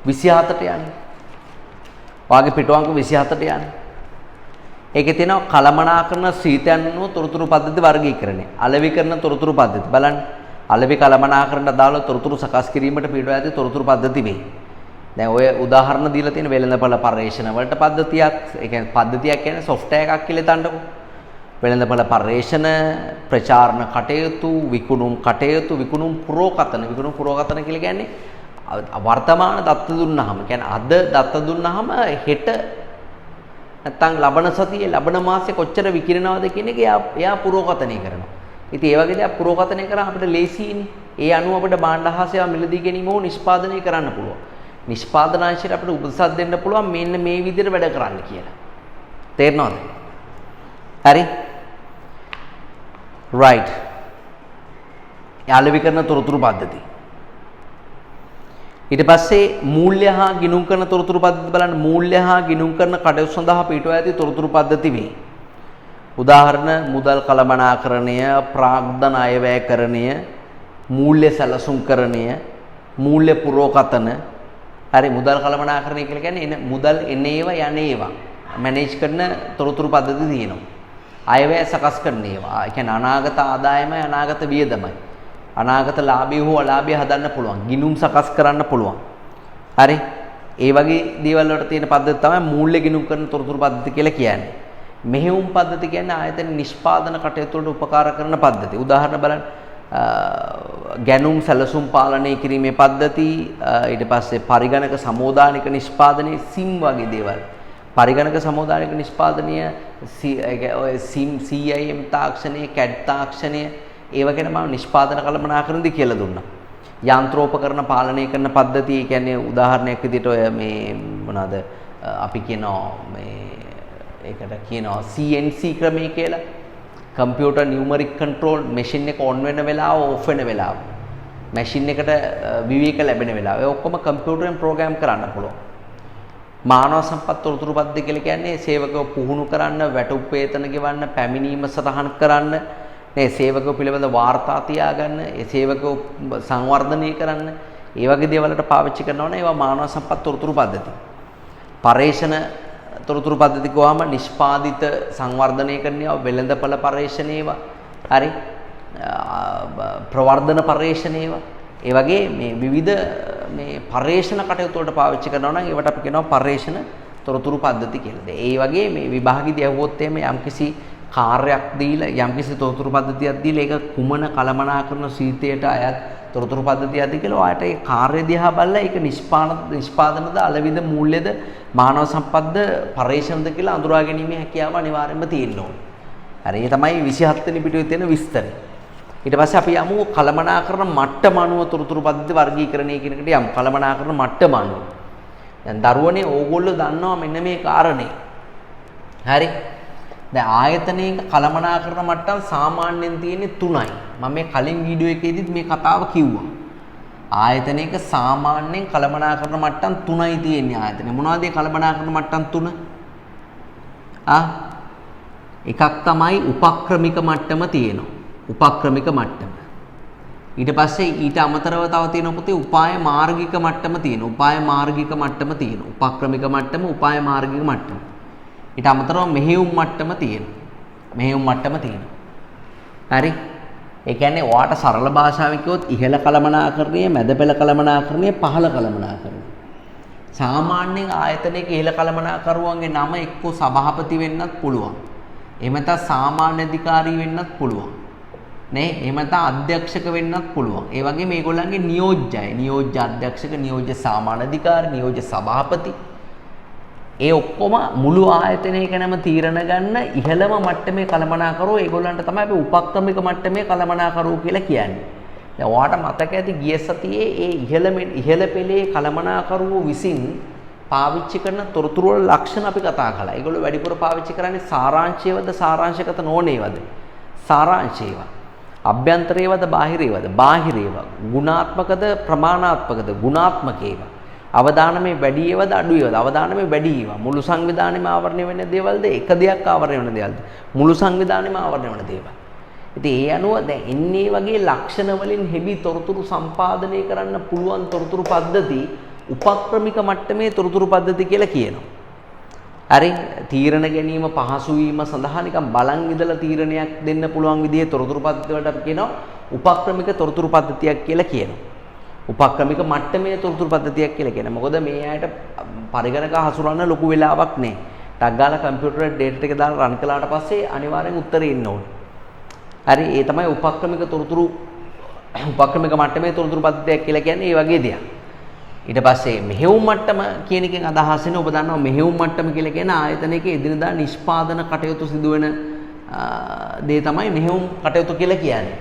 27ට යන්න. ඔයාගේ පිටුව අංක 27ට යන්න. ඒකේ තියෙනවා කළමනාකරන සීතයන් අනුව තොරතුරු පද්ධති වර්ගීකරණය. අලෙවිකරණ තොරතුරු පද්ධති. බලන්න අලෙවි කළමනාකරණට අදාළව තොරතුරු සකස් කිරීමට පිටුව ඇති තොරතුරු පද්ධති වේ. දැන් ඔය උදාහරණ දීලා තියෙන වෙළඳපළ පර්යේෂණ වලට පද්ධතියක්, ඒ කියන්නේ පද්ධතියක් කියන්නේ software එකක් කියලා හිතන්නකෝ. වෙළඳපළ පර්යේෂණ, ප්‍රචාරණ කටයුතු, විකුණුම් කටයුතු, විකුණුම් පුරෝකතන කියලා කියන්නේ වර්තමාන දත්ත දුන්නාම, කියන්නේ අද දත්ත දුන්නාම හෙට නැත්තම් ලබන සතියේ ලබන මාසේ කොච්චර විකිරනවද කියන එක එයා පුරෝකතනය කරනවා. ඉතින් ඒ වගේ දේක් පුරෝකතනය කරා අපිට ලේසියිනේ. ඒ අනුව අපිට භාණ්ඩ හා සේවා මිලදී ගැනීම හෝ නිෂ්පාදනය කරන්න පුළුවන්. නිෂ්පාදනාංශයට අපිට උපදෙසක් දෙන්න පුළුවන් මෙන්න මේ විදිහට වැඩ කරන්න කියලා. තේරෙනවද? හරි. right. යාළුවිකරණ තොරතුරු පද්ධති. ඊට පස්සේ මූල්‍ය හා ගිණුම් කරන තොරතුරු පද්ධති බලන්න. මූල්‍ය හා ගිණුම් කරන කටයුතු සඳහා පිටුව ඇති තොරතුරු පද්ධති වේ. උදාහරණ මුදල් කළමනාකරණය, ප්‍රාග්ධන අයවැයකරණය, මූල්‍ය සැලසුම්කරණය, මූල්‍ය පුරෝකතන. හරි මුදල් කළමනාකරණය කියලා කියන්නේ මුදල් එන ඒවා යන ඒවා මැනේජ් කරන තොරතුරු පද්ධති තියෙනවා. අයවැය සකස් කරන ඒවා. ඒ කියන්නේ අනාගත ආදායමයි අනාගත වියදමයි. අනාගත ලාභය හෝ අලාභය හදන්න පුළුවන්. ගිණුම් සකස් කරන්න පුළුවන්. හරි. ඒ වගේ දේවල් වලට තියෙන පද්ධති තමයි මූල්‍ය ගිණුම් කරන තොරතුරු පද්ධති කියලා කියන්නේ. මෙහෙයුම් පද්ධති කියන්නේ ආයතන නිෂ්පාදන කටයුතු වලට උපකාර කරන පද්ධති. උදාහරණ බලන්න ගැනුම් සැලසුම් පාලනය කිරීමේ පද්ධති, ඊට පස්සේ පරිගණක සමෝදානික නිෂ්පාදනයේ සිම් වගේ දේවල්. පරිගණක සමෝදානික නිෂ්පාදනය ඔය සිම් CIM තාක්ෂණය, CAD තාක්ෂණය ඒව ගැන මම නිෂ්පාදන කළමනාකරණදී කියලා දුන්නා. යන්ත්‍රෝපකරණ පාලනය කරන පද්ධතිය කියන්නේ උදාහරණයක් විදිහට ඔය මේ මොනවාද අපි කියනවා මේ ඒකට කියනවා CNC ක්‍රමය කියලා. කම්පියුටර් නියුමරික් කන්ට්‍රෝල් මැෂින් එක ඔන් වෙන වෙලාව ඔෆ් වෙන වෙලාව. මැෂින් එකට විවේක ලැබෙන වෙලාව. ඒ ඔක්කොම කම්පියුටරෙන් ප්‍රෝග්‍රෑම් කරන්න පුළුවන්. මානව සම්පත් තොරතුරු පද්ධති කියලා කියන්නේ සේවකව පුහුණු කරන්න, වැටුප් වේතන ගෙවන්න, පැමිණීම සටහන් කරන්න, නේ සේවකව පිළිබඳ වාර්තා තියාගන්න, ඒ සේවකව සංවර්ධනය කරන්න, ඒ වගේ දේවල් වලට පාවිච්චි කරනවා නම් ඒවා මානව සම්පත් තොරතුරු පද්ධති. පර්යේෂණ තොරතුරු පද්ධති ගාම නිෂ්පාදිත සංවර්ධනය කරනවා වෙළඳපළ පර්යේෂණ ඒවා. හරි. ප්‍රවර්ධන පර්යේෂණ ඒවා. ඒ වගේ මේ විවිධ මේ පර්යේෂණ කටයුතු වලට පාවිච්චි කරනවා නම් ඒවට අපි කියනවා පර්යේෂණ තොරතුරු පද්ධති කියලා. ඒ වගේ මේ විභාගෙදී අහුවොත් එහෙම යම්කිසි කාර්යයක් දීලා යම්කිසි තොරතුරු පද්ධතියක් දීලා ඒක කුමන කළමනාකරන සීතයට අයත් තොරතුරු පද්ධතියක්ද කියලා ඔයාලට ඒ කාර්ය දිහා බලලා ඒක නිෂ්පාදනද අලවිද මූල්‍යද මානව සම්පත්ද පර්යේෂණද කියලා අඳුරා ගැනීමේ හැකියාව අනිවාර්යයෙන්ම තියෙන්න ඕනේ. හරි ඒ තමයි 27 වෙනි පිටුවේ තියෙන විස්තරය. ඊට පස්සේ අපි යමු කළමනාකරන මට්ටම අනුව තොරතුරු පද්ධති වර්ගීකරණය කියන එකට යමු. කළමනාකරන මට්ටම අනුව. දැන් දරුවනේ ඕගොල්ලෝ දන්නවා මෙන්න මේ කාරණේ. හරි. දැන් ආයතනයක කළමනාකරන මට්ටම් සාමාන්‍යයෙන් තියෙන්නේ 3යි. මම මේ කලින් වීඩියෝ එකේදීත් මේ කතාව කිව්වා. ආයතනයක සාමාන්‍යයෙන් කළමනාකරන මට්ටම් 3යි තියෙන්නේ ආයතනේ. මොනවද මේ කළමනාකරන මට්ටම් 3? එකක් තමයි උපක්‍රමික මට්ටම තියෙනවා. උපක්‍රමික මට්ටම. ඊට පස්සේ ඊට අමතරව තව තියෙන පුතේ උපාය මාර්ගික මට්ටම තියෙනවා. උපාය මාර්ගික මට්ටම තියෙනවා. උපක්‍රමික මට්ටම, උපාය මාර්ගික මට්ටම. ඊට අමතරව මෙහෙයුම් මට්ටම තියෙනවා. මෙහෙයුම් මට්ටම තියෙනවා. හරි. ඒ කියන්නේ ඔයාට සරල භාෂාවෙන් කිව්වොත් ඉහළ කළමනාකරණය, මැද පෙළ කළමනාකරණය, පහළ කළමනාකරණය. සාමාන්‍යයෙන් ආයතනයක ඉහළ කළමනාකරුවන්ගේ නම එක්ක සභාපති වෙන්නත් පුළුවන්. එහෙම නැත්නම් සාමාන්‍ය අධිකාරී වෙන්නත් පුළුවන්. නේ? එහෙම නැත්නම් අධ්‍යක්ෂක වෙන්නත් පුළුවන්. ඒ වගේ මේගොල්ලන්ගේ නියෝජ්‍යය, නියෝජ්‍ය අධ්‍යක්ෂක, නියෝජ්‍ය සාමාන්‍ය අධිකාරී, නියෝජ්‍ය සභාපති ඒ ඔක්කොම මුළු ආයතනයකම තීරණ ගන්න ඉහළම මට්ටමේ කළමනාකරුවෝ ඒගොල්ලන්ට තමයි අපි උපක්‍රමික මට්ටමේ කළමනාකරුවෝ කියලා කියන්නේ. දැන් ඔයාට මතක ඇති ගිය සතියේ ඒ ඉහළ පෙළේ කළමනාකරුවෝ විසින් පාවිච්චි කරන තොරතුරු වල ලක්ෂණ අපි කතා කළා. ඒගොල්ලෝ වැඩිපුර පාවිච්චි කරන්නේ සාරාංශයවද සාරාංශගත නොවනේවද? සාරාංශයව. අභ්‍යන්තරයේවද බාහිරයේවද? බාහිරයේව. ගුණාත්මකද ප්‍රමාණාත්මකද? ගුණාත්මකේව. අවදානමේ වැඩි ඒවාද අඩු ඒවාද? අවදානමේ වැඩි ඒවා. මුළු සංවිධානයේම ආවරණය වෙන දේවල්ද එක දෙයක් ආවරණය වෙන දේවල්ද? මුළු සංවිධානයේම ආවරණය වෙන දේවල්. ඉතින් ඒ අනුව දැන් එන්නේ වගේ ලක්ෂණ වලින් හෙබි තොරතුරු සම්පාදනය කරන්න පුළුවන් තොරතුරු පද්ධති උපක්‍රමික මට්ටමේ තොරතුරු පද්ධති කියලා කියනවා. හරි තීරණ ගැනීම පහසු වීම සඳහා නිකන් බලන් ඉඳලා තීරණයක් දෙන්න පුළුවන් විදිහේ තොරතුරු පද්ධති වලට අපි කියනවා උපක්‍රමික තොරතුරු පද්ධතියක් කියලා කියනවා. උපක්‍රමික මට්ටමේ තොරතුරු පද්ධතියක් කියලා කියනවා. මොකද මේ ඇයට පරිගණක හසුරවන්න ලොකු වෙලාවක් නැහැ. ටක් ගාලා කම්පියුටරේ ඩේටා එක දාලා රන් කළාට පස්සේ අනිවාර්යෙන් උත්තරේ එන්න ඕනේ. හරි ඒ තමයි උපක්‍රමික මට්ටමේ තොරතුරු පද්ධතියක් කියලා කියන්නේ ඒ වගේ දෙයක්. ඊට පස්සේ මෙහෙයුම් මට්ටම කියන එකෙන් අදහස් වෙන ඔබ දන්නවා මෙහෙයුම් මට්ටම කියලා කියන ආයතනයක එදිනදා නිෂ්පාදන කටයුතු සිදුවෙන දේ තමයි මෙහෙයුම් කටයුතු කියලා කියන්නේ.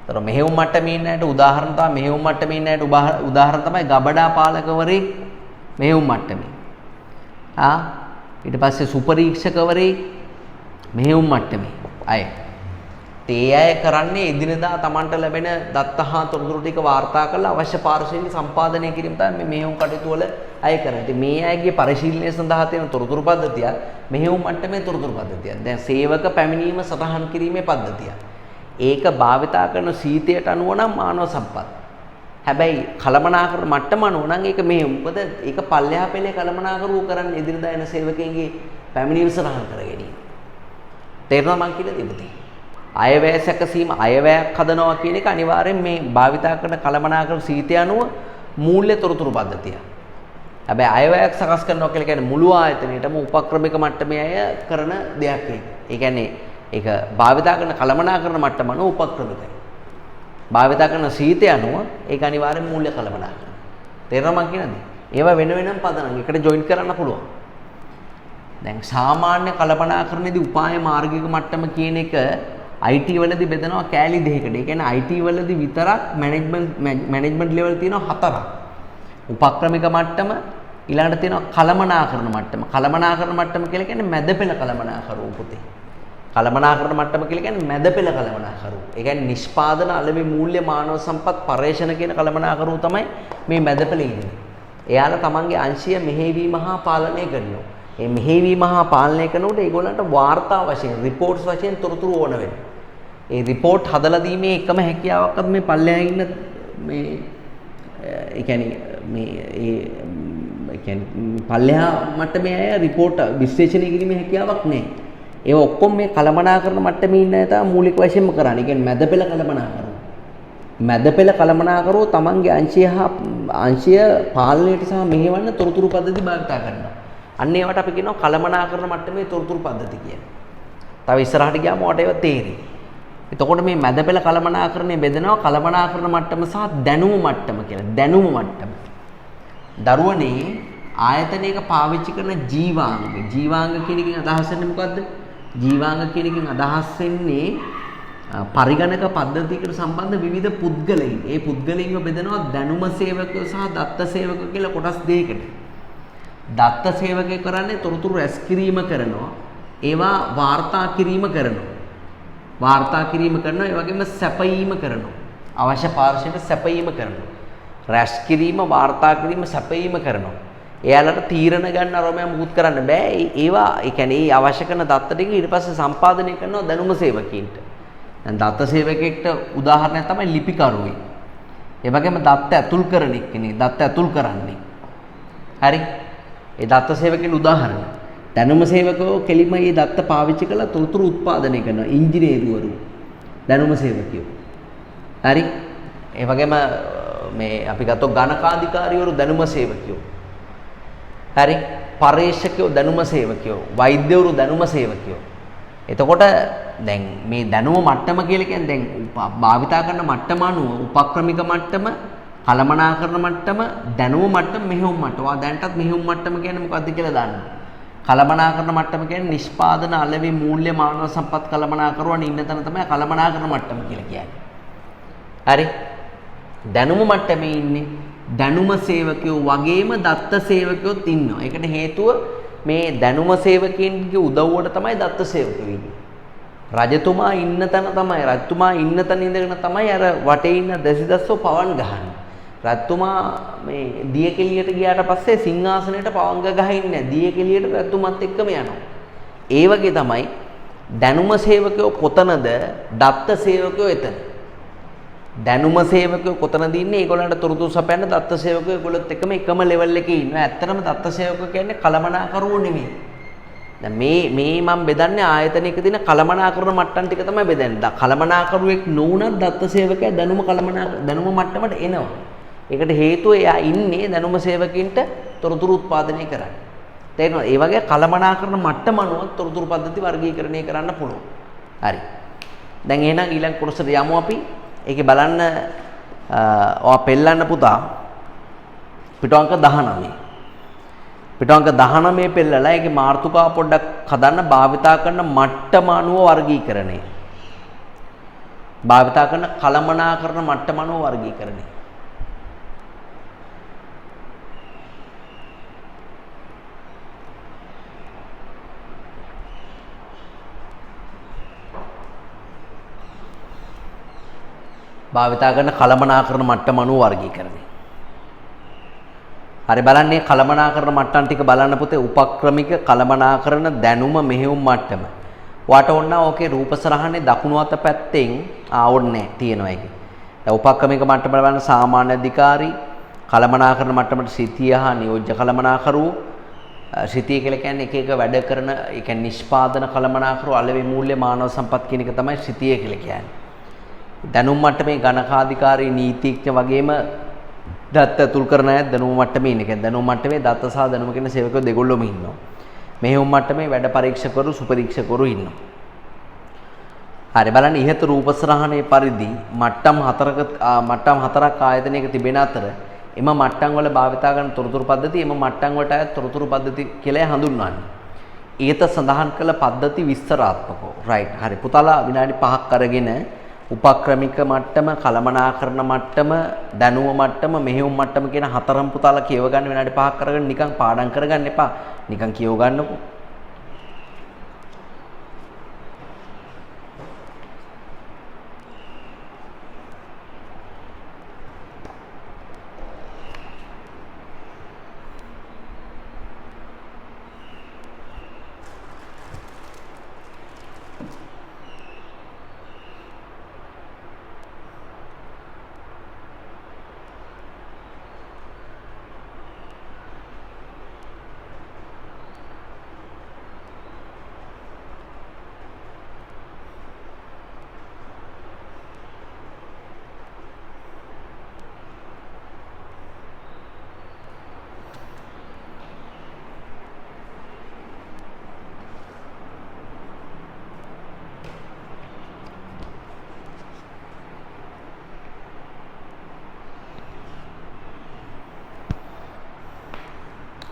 ඒතර මෙහෙයුම් මට්ටමේ ඉන්නට උදාහරණ තමයි මෙහෙයුම් මට්ටමේ ඉන්නට උදාහරණ තමයි ගබඩා පාලකවරේ මෙහෙයුම් මට්ටමේ. ඊට පස්සේ සුපරීක්ෂකවරේ මෙහෙයුම් මට්ටමේ අය. ඒ අය කරන්නේ එදිනදා Tamanට ලැබෙන දත්ත හා තොරතුරු ටික වාර්තා කරලා අවශ්‍ය පාර්ශ්වයෙන් සම්පාදනය කිරීම තමයි මේ මෙහෙයුම් කටයුතු වල අය කරන්නේ. ඉතින් මේ අයගේ පරිශීලනය සඳහා තියෙන තොරතුරු පද්ධතිය මෙහෙයුම් මට්ටමේ තොරතුරු පද්ධතිය. දැන් සේවක පැමිණීම සටහන් කිරීමේ පද්ධතිය. ඒක භාවිතා කරන සීතයට අනුව නම් මානව සම්පත්. හැබැයි කළමනාකරන මට්ටම අනුව නම් ඒක මෙහෙයුම්. මොකද ඒක පල්ලෙහා පෙළේ කළමනාකරුවෝ කරන්නේ එදිනදා එන සේවකයන්ගේ පැමිණීම සටහන් කර ගැනීම. තේරෙනවද මං කියන දේ? අයවැය සැකසීම අයවැයක් හදනවා කියන එක අනිවාර්යෙන් මේ භාවිතා කරන කළමනාකරන සීතය අනුව මූල්‍ය තොරතුරු පද්ධතිය. හැබැයි අයවැයක් සකස් කරනවා කියලා කියන්නේ මුළු ආයතනයේටම උපක්‍රමික මට්ටමේ අය කරන දෙයක් ඒක. ඒ කියන්නේ ඒක භාවිතා කරන කළමනාකරන මට්ටම අනුව උපක්‍රමිකයි. භාවිතා කරන සීතය අනුව ඒක අනිවාර්යෙන් මූල්‍ය කළමනාකරන. තේරෙනවද මං කියන්නේ? ඒවා වෙන වෙනම පදනම් එකට ජොයින් කරන්න පුළුවන්. දැන් සාමාන්‍ය කළමනාකරණයේදී උපාය මාර්ගික මට්ටම කියන එක IT වලදී බෙදනවා කෑලි දෙකකට. ඒ කියන්නේ IT වලදී විතරක් මැනේජ්මන්ට් ලෙවල් තියෙනවා 4ක්. උපක්‍රමික මට්ටම ඊළඟට තියෙනවා කළමනාකරණ මට්ටම. කළමනාකරණ මට්ටම කියලා කියන්නේ මැද පෙළ කළමනාකරුවෝ පුතේ. කළමනාකරණ මට්ටම කියලා කියන්නේ මැද පෙළ කළමනාකරුවෝ. ඒ කියන්නේ නිෂ්පාදන අලෙවි මූල්‍ය මානව සම්පත් පර්යේෂණ කියන කළමනාකරුවෝ තමයි මේ මැද පෙළේ ඉන්නේ. එයාලා තමන්ගේ අංශය මෙහෙයවීම හා පාලනය කරනවා. මේ මෙහෙයවීම හා පාලනය කරනකොට ඒගොල්ලන්ට වාර්තා වශයෙන් රිපෝට්ස් වශයෙන් තොරතුරු ඕන වෙනවා. ඒ රිපෝට් හදලා දීමේ එකම හැකියාවක්වත් මේ පල්ලෙහා ඉන්න මේ ඒ කියන්නේ පල්ලෙහා මට්ටමේ අය රිපෝට් විශ්ලේෂණය කිරීමේ හැකියාවක් නැහැ. ඒ ඔක්කොම මේ කළමනාකරන මට්ටමේ ඉන්න අය තමයි මූලික වශයෙන්ම කරන්නේ. ඒ කියන්නේ මැද පෙළ කළමනාකරන. මැද පෙළ කළමනාකරෝ තමන්ගේ අංශය පාලනයට සහ මෙහෙවන්න තොරතුරු පද්ධති භාවිත කරනවා. අන්න ඒවට අපි කියනවා කළමනාකරන මට්ටමේ තොරතුරු පද්ධති කියලා. තව ඉස්සරහට ගියාම ඔයාලට ඒවා තේරෙයි. එතකොට මේ මැද පෙළ කළමනාකරණය බෙදෙනවා කළමනාකරන මට්ටම සහ දැනුම මට්ටම කියලා. දැනුම මට්ටම. දරුවනේ ආයතනයක පාවිච්චි කරන ජීවාංග. ජීවාංග කියන එකෙන් අදහස් වෙන්නේ මොකද්ද? ජීවාංග කියන එකෙන් අදහස් වෙන්නේ පරිගණක පද්ධතියකට සම්බන්ධ විවිධ පුද්ගලයන්. ඒ පුද්ගලයන්ව බෙදනවා දැනුම සේවකයෝ සහ දත්ත සේවකයෝ කියලා කොටස් දෙකකට. දත්ත සේවකයෝ කරන්නේ තොරතුරු රැස් කිරීම කරනවා. ඒවා වාර්තා කිරීම කරනවා. වාර්තා කිරීම කරනවා ඒ වගේම සැපයීම කරනවා. අවශ්‍ය පාර්ශ්වයට සැපයීම කරනවා. රැස් කිරීම, වාර්තා කිරීම, සැපයීම කරනවා. එයාලට තීරණ ගන්න අරමයා මුකුත් කරන්න බෑ. ඒවා ඒ කියන්නේ ඒ අවශ්‍ය කරන දත්ත ටික ඊට පස්සේ සම්පාදනය කරනවා දැනුම සේවකීන්ට. දැන් දත්ත සේවකයෙක්ට උදාහරණයක් තමයි ලිපිකරුවෙක්. ඒ වගේම දත්ත ඇතුල් කරන එක්කෙනෙක්, දත්ත ඇතුල් කරන්නේ. හරි? ඒ දත්ත සේවකෙන් උදාහරණ. දැනුම සේවකයෝ කෙලිම මේ දත්ත පාවිච්චි කරලා තොරතුරු උත්පාදනය කරනවා. ඉංජිනේරුවරු, දැනුම සේවකයෝ. හරි? ඒ වගේම මේ අපි ගත්තොත් ගණකාධිකාරිවරු දැනුම සේවකයෝ. හරි? පර්යේෂකයෝ දැනුම සේවකයෝ, වෛද්‍යවරු දැනුම සේවකයෝ. එතකොට දැන් මේ දැනුම මට්ටම කියලා කියන්නේ දැන් භාවිතා කරන මට්ටම අනුව උපක්‍රමික මට්ටම, කළමනාකරන මට්ටම, දැනුම මට්ටම, මෙහෙයුම් මට්ටම. දැන්ටත් මෙහෙයුම් මට්ටම කියන්නේ මොකක්ද කියලා දන්නවා. කළමනාකරන මට්ටම කියන්නේ නිෂ්පාදන අලෙවි මූල්‍ය මානව සම්පත් කළමනාකරුවන් ඉන්න තැන තමයි කළමනාකරන මට්ටම කියලා කියන්නේ. හරි? දැනුම මට්ටමේ ඉන්නේ දැනුම සේවකයෝ වගේම දත්ත සේවකයොත් ඉන්නවා. ඒකට හේතුව මේ දැනුම සේවකයන්ගේ උදව්වට තමයි දත්ත සේවකයෝ ඉන්නේ. රජතුමා ඉන්න තැන තමයි රජතුමා ඉන්න තැන ඉඳගෙන තමයි අර වටේ ඉන්න දසිදස්සෝ පවන් ගහන්නේ. රජතුමා මේ දියකෙලියට ගියාට පස්සේ සිංහාසනයට පවන් ගහින්නේ නැහැ. දියකෙලියට රජතුමත් එක්කම යනවා. ඒ වගේ තමයි දැනුම සේවකයෝ කොතනද දත්ත සේවකයෝ එතන. දැනුම සේවකයෝ කොතනද ඉන්නේ? ඒගොල්ලන්ට තොරතුරු සපයන්න දත්ත සේවකයෝ ඒගොල්ලොත් එක්කම එකම ලෙවල් එකේ ඉන්නවා. ඇත්තටම දත්ත සේවකයෝ කියන්නේ කලමනාකරුවෝ නෙමෙයි. දැන් මේ මම බෙදන්නේ ආයතනයක තියෙන කලමනාකරන මට්ටම් ටික තමයි බෙදන්නේ. කලමනාකරුවෙක් නොවුනත් දත්ත සේවකයා දැනුම මට්ටමට එනවා. ඒකට හේතුව එයා ඉන්නේ දැනුම සේවකින්ට තොරතුරු උත්පාදනය කරන්න. තේරෙනවද? ඒ වගේ කලමනාකරන මට්ටම අනුව තොරතුරු පද්ධති වර්ගීකරණය කරන්න පුළුවන්. හරි. දැන් එහෙනම් ඊළඟ කොටසට යමු අපි. ඒකේ බලන්න ඔයා පෙන්නන්න පුතා පිටුවංක 19. පිටුවංක 19 පෙන්නලා ඒකේ මාතෘකාව පොඩ්ඩක් හදන්න භාවිතා කරන මට්ටම අනුව වර්ගීකරණය. භාවිතා කරන කලමනාකරන මට්ටම අනුව වර්ගීකරණය. භාවිතා කරන කලමනාකරන මට්ටම අනුව වර්ගීකරණය. හරි බලන්නේ කලමනාකරන මට්ටම් ටික බලන්න පුතේ උපක්‍රමික කලමනාකරන දැනුම මෙහෙයුම් මට්ටම. ඔයාට ඕන ඕකේ රූප සරහනේ දකුණු අත පැත්තෙන් ඕන්නේ තියෙනවා ඒක. දැන් උපක්‍රමික මට්ටම බලන්න සාමාන්‍ය අධිකාරී කලමනාකරන මට්ටමට සිතිය හා නියෝජ්‍ය කලමනාකරුවෝ සිතිය කියලා කියන්නේ එක එක වැඩ කරන ඒ කියන්නේ නිෂ්පාදන කලමනාකරුවෝ අලෙවි මූල්‍ය මානව සම්පත් කියන එක තමයි සිතිය කියලා කියන්නේ. දැනුම් මට්ටමේ ගණකාධිකාරී නීතිඥ වගේම දත්ත අතුල් කරන අය දැනුම මට්ටමේ ඉන්නේ. කියන්නේ දැනුම මට්ටමේ දත්ත සහ දැනුම කියන සේවකයෝ දෙගොල්ලොම ඉන්නවා. මෙහෙයුම් මට්ටමේ වැඩ පරීක්ෂකවරු සුපරීක්ෂකවරු ඉන්නවා. හරි බලන්න ඉහත රූපසරහනේ පරිදි මට්ටම් හතරක් ආයතනයක තිබෙන අතර එම මට්ටම් වල භාවිතා කරන තොරතුරු පද්ධති එම මට්ටම් වලට අයත් තොරතුරු පද්ධති කියලා හඳුන්වන්නේ. ඊට සඳහන් කළ පද්ධති විස්තරාත්මකව. රයිට්. හරි පුතාලා විනාඩි 5ක් අරගෙන උපක්‍රමික මට්ටම, කලමනාකරන මට්ටම, දැනුම මට්ටම, මෙහෙයුම් මට්ටම කියන හතරම පුතාලා කියව ගන්න විනාඩි 5ක් කරගෙන නිකන් පාඩම් කරගන්න එපා. නිකන් කියව ගන්නකො.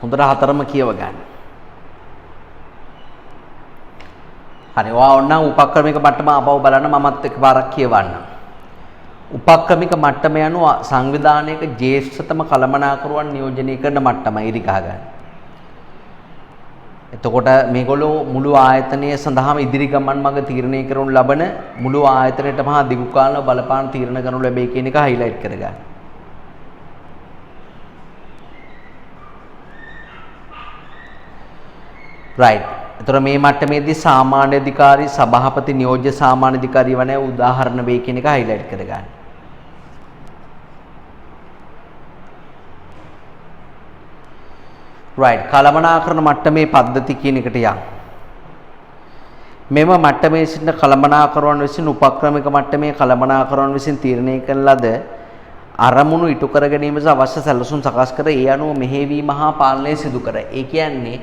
හොඳට හතරම කියව ගන්න. හරි ඔයා ඕනනම් උපක්‍රමික මට්ටම ආපහු බලන්න මමත් එකපාරක් කියවන්නම්. උපක්‍රමික මට්ටම යනු සංවිධානයක ජ්‍යෙෂ්ඨතම කළමනාකරුවන් නියෝජනය කරන මට්ටමයි ඉරි ගහ ගන්න. එතකොට මේගොල්ලෝ මුළු ආයතනය සඳහාම ඉදිරි ගමන් මඟ තීරණය කරනු ලබන මුළු ආයතනයටම හා දිගු කාලව බලපාන තීරණ කරනු ලැබේ කියන එක හයිලයිට් කරගන්න. රයිට්. එතකොට මේ මට්ටමේදී සාමාන්‍ය අධිකාරී සභාපති නියෝජ්‍ය සාමාන්‍ය අධිකාරී වන උදාහරණ වේ කියන එක හයිලයිට් කරගන්න. රයිට්. කළමනාකරන මට්ටමේ පද්ධති කියන එකට යන්න. මෙම මට්ටමේ සිටින කළමනාකරුවන් විසින් උපක්‍රමික මට්ටමේ කළමනාකරුවන් විසින් තීරණය කරන ලද අරමුණු ඉටු කර ගැනීමට අවශ්‍ය සැලසුම් සකස් කර ඒ අනුව මෙහෙයවීම හා පාලනය සිදු කර. ඒ කියන්නේ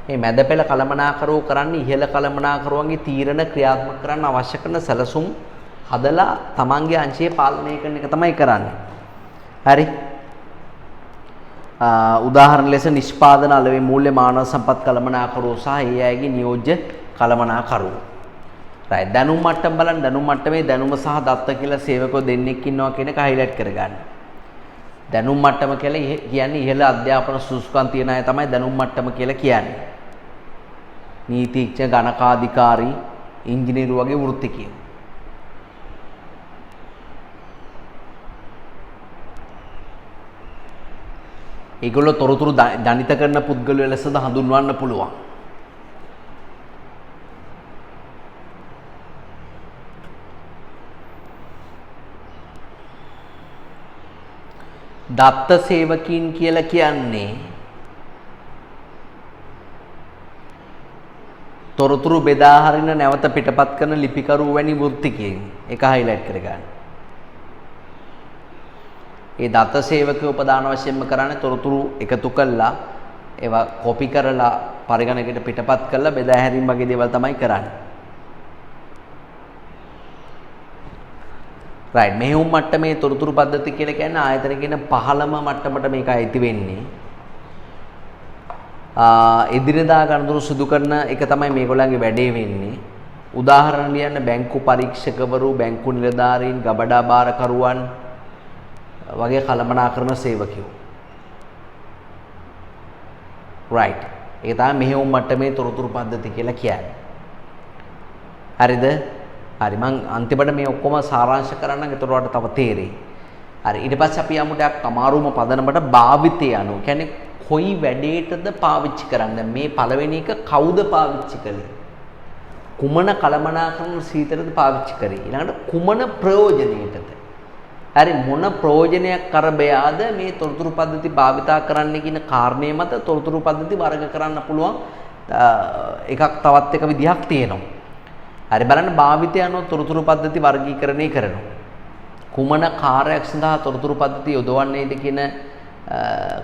මේ මැද පෙළ කළමනාකරුවෝ කරන්නේ ඉහළ කළමනාකරුවන්ගේ තීරණ ක්‍රියාත්මක කරන්න අවශ්‍ය කරන සැලසුම් හදලා තමන්ගේ අංශයේ පාලනය කරන එක තමයි කරන්නේ. හරි. උදාහරණ ලෙස නිෂ්පාදන අලෙවි මූල්‍ය මානව සම්පත් කළමනාකරුවෝ සහ ඒ අයගේ නියෝජ්‍ය කළමනාකරුවෝ. රයිට්. දැනුම් මට්ටම බලන්න දැනුම් මට්ටමේ දැනුම සහ දත්ත කියලා සේවකයෝ දෙන්නෙක් ඉන්නවා කියන එක හයිලයිට් කරගන්න. දැනුම් මට්ටම කියලා කියන්නේ ඉහළ අධ්‍යාපන සුසුකම් තියන අය තමයි දැනුම් මට්ටම කියලා කියන්නේ. නීතිඥ, ගණකාධිකාරී, ඉංජිනේරු වගේ වෘත්තිකයෝ. ඒගොල්ලෝ තොරතුරු ජනිත කරන පුද්ගලයෝ ලෙසද හඳුන්වන්න පුළුවන්. දත්ත සේවකීන් කියලා කියන්නේ තොරතුරු බෙදා හරින නැවත පිටපත් කරන ලිපිකරු වැනි වෘත්තිකයන්. ඒක හයිලයිට් කරගන්න. ඒ දත්ත සේවකයෝ ප්‍රධාන වශයෙන්ම කරන්නේ තොරතුරු එකතු කළා ඒවා කොපි කරලා පරිගණකයට පිටපත් කරලා බෙදා හැරීම වගේ දේවල් තමයි කරන්නේ. රයිට්. මෙහෙයුම් මට්ටමේ තොරතුරු පද්ධති කියලා කියන්නේ ආයතන කියන 15ම මට්ටමට මේක අයිති වෙන්නේ. එදිනෙදා ගණතුරු සිදු කරන එක තමයි මේගොල්ලන්ගේ වැඩේ වෙන්නේ. උදාහරණ ලියන්න බැංකු පරීක්ෂකවරු, බැංකු නිලධාරීන්, ගබඩා බාරකරුවන් වගේ කළමනාකරන සේවකයෝ. රයිට්. ඒක තමයි මෙහෙයුම් මට්ටමේ තොරතුරු පද්ධති කියලා කියන්නේ. හරිද? හරි මං අන්තිමට මේ ඔක්කොම සාරාංශ කරන්නම් එතකොට තව තේරෙයි. හරි ඊට පස්සේ අපි යමු ටිකක් අමාරුම පදනමට භාවිතය අනුව. කියන්නේ කොයි වැඩේටද පාවිච්චි කරන්නේ? මේ පළවෙනි එක කවුද පාවිච්චි කළේ? කුමන කළමනාකරන සීතලද පාවිච්චි කරේ? ඊළඟට කුමන ප්‍රයෝජනයටද? හරි මොන ප්‍රයෝජනයක් කරබයාද මේ තොරතුරු පද්ධති භාවිතා කරන්න කියන කාරණේ මත තොරතුරු පද්ධති වර්ග කරන්න පුළුවන් එකක් තවත් එක විදිහක් තියෙනවා. හරි බලන්න භාවිතය අනුව තොරතුරු පද්ධති වර්ගීකරණය කරනවා. කුමන කාර්යයක් සඳහා තොරතුරු පද්ධති යොදවන්නේද කියන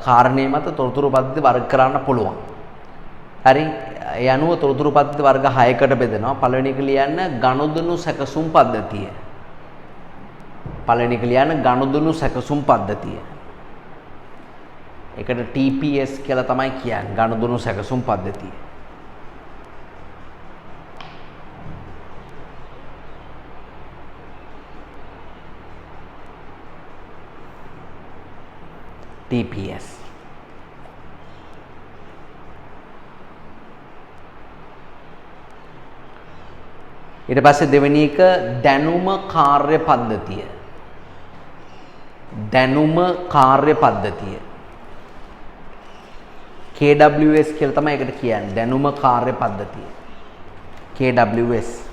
කාරණේ මත තොරතුරු පද්ධති වර්ග කරන්න පුළුවන්. හරි ඒ අනුව තොරතුරු පද්ධති වර්ග 6කට බෙදෙනවා. පළවෙනි එක ලියන්න ගනුදෙනු සැකසුම් පද්ධතිය. පළවෙනි එක ලියන්න ගනුදෙනු සැකසුම් පද්ධතිය. ඒකට TPS කියලා තමයි කියන්නේ ගනුදෙනු සැකසුම් පද්ධතිය. TPS. ඊට පස්සේ දෙවෙනි එක දැනුම කාර්ය පද්ධතිය. දැනුම කාර්ය පද්ධතිය. KWS කියලා තමයි ඒකට කියන්නේ. දැනුම කාර්ය පද්ධතිය. KWS.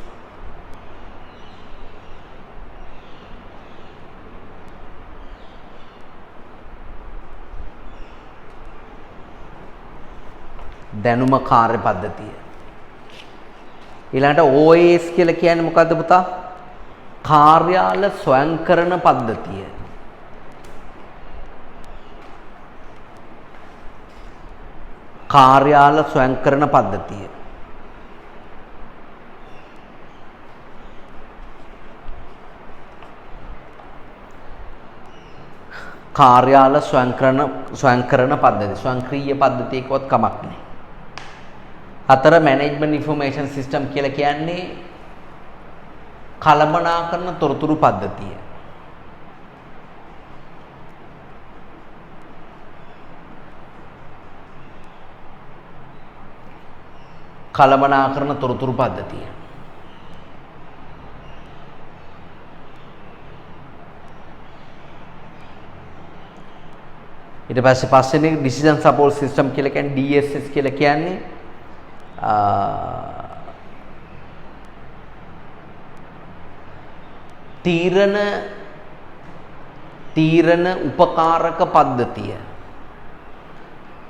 දැනුම කාර්ය පද්ධතිය. ඊළඟට OAS කියලා කියන්නේ මොකද්ද පුතා? කාර්යාල ස්වයංකරණ පද්ධතිය. කාර්යාල ස්වයංකරණ පද්ධතිය. කාර්යාල ස්වයංකරණ පද්ධතිය. ස්වයංක්‍රීය පද්ධතියකවත් කමක් නැහැ. හතර මැනේජ්මන්ට් ඉන්ෆර්මේෂන් සිස්ටම් කියලා කියන්නේ කළමනාකරන තොරතුරු පද්ධතිය. කළමනාකරන තොරතුරු පද්ධතිය. ඊට පස්සේ පස්වෙනි ඩිසිෂන් සපෝට් සිස්ටම් කියලා කියන්නේ DSS කියලා කියන්නේ තීරණ උපකාරක පද්ධතිය.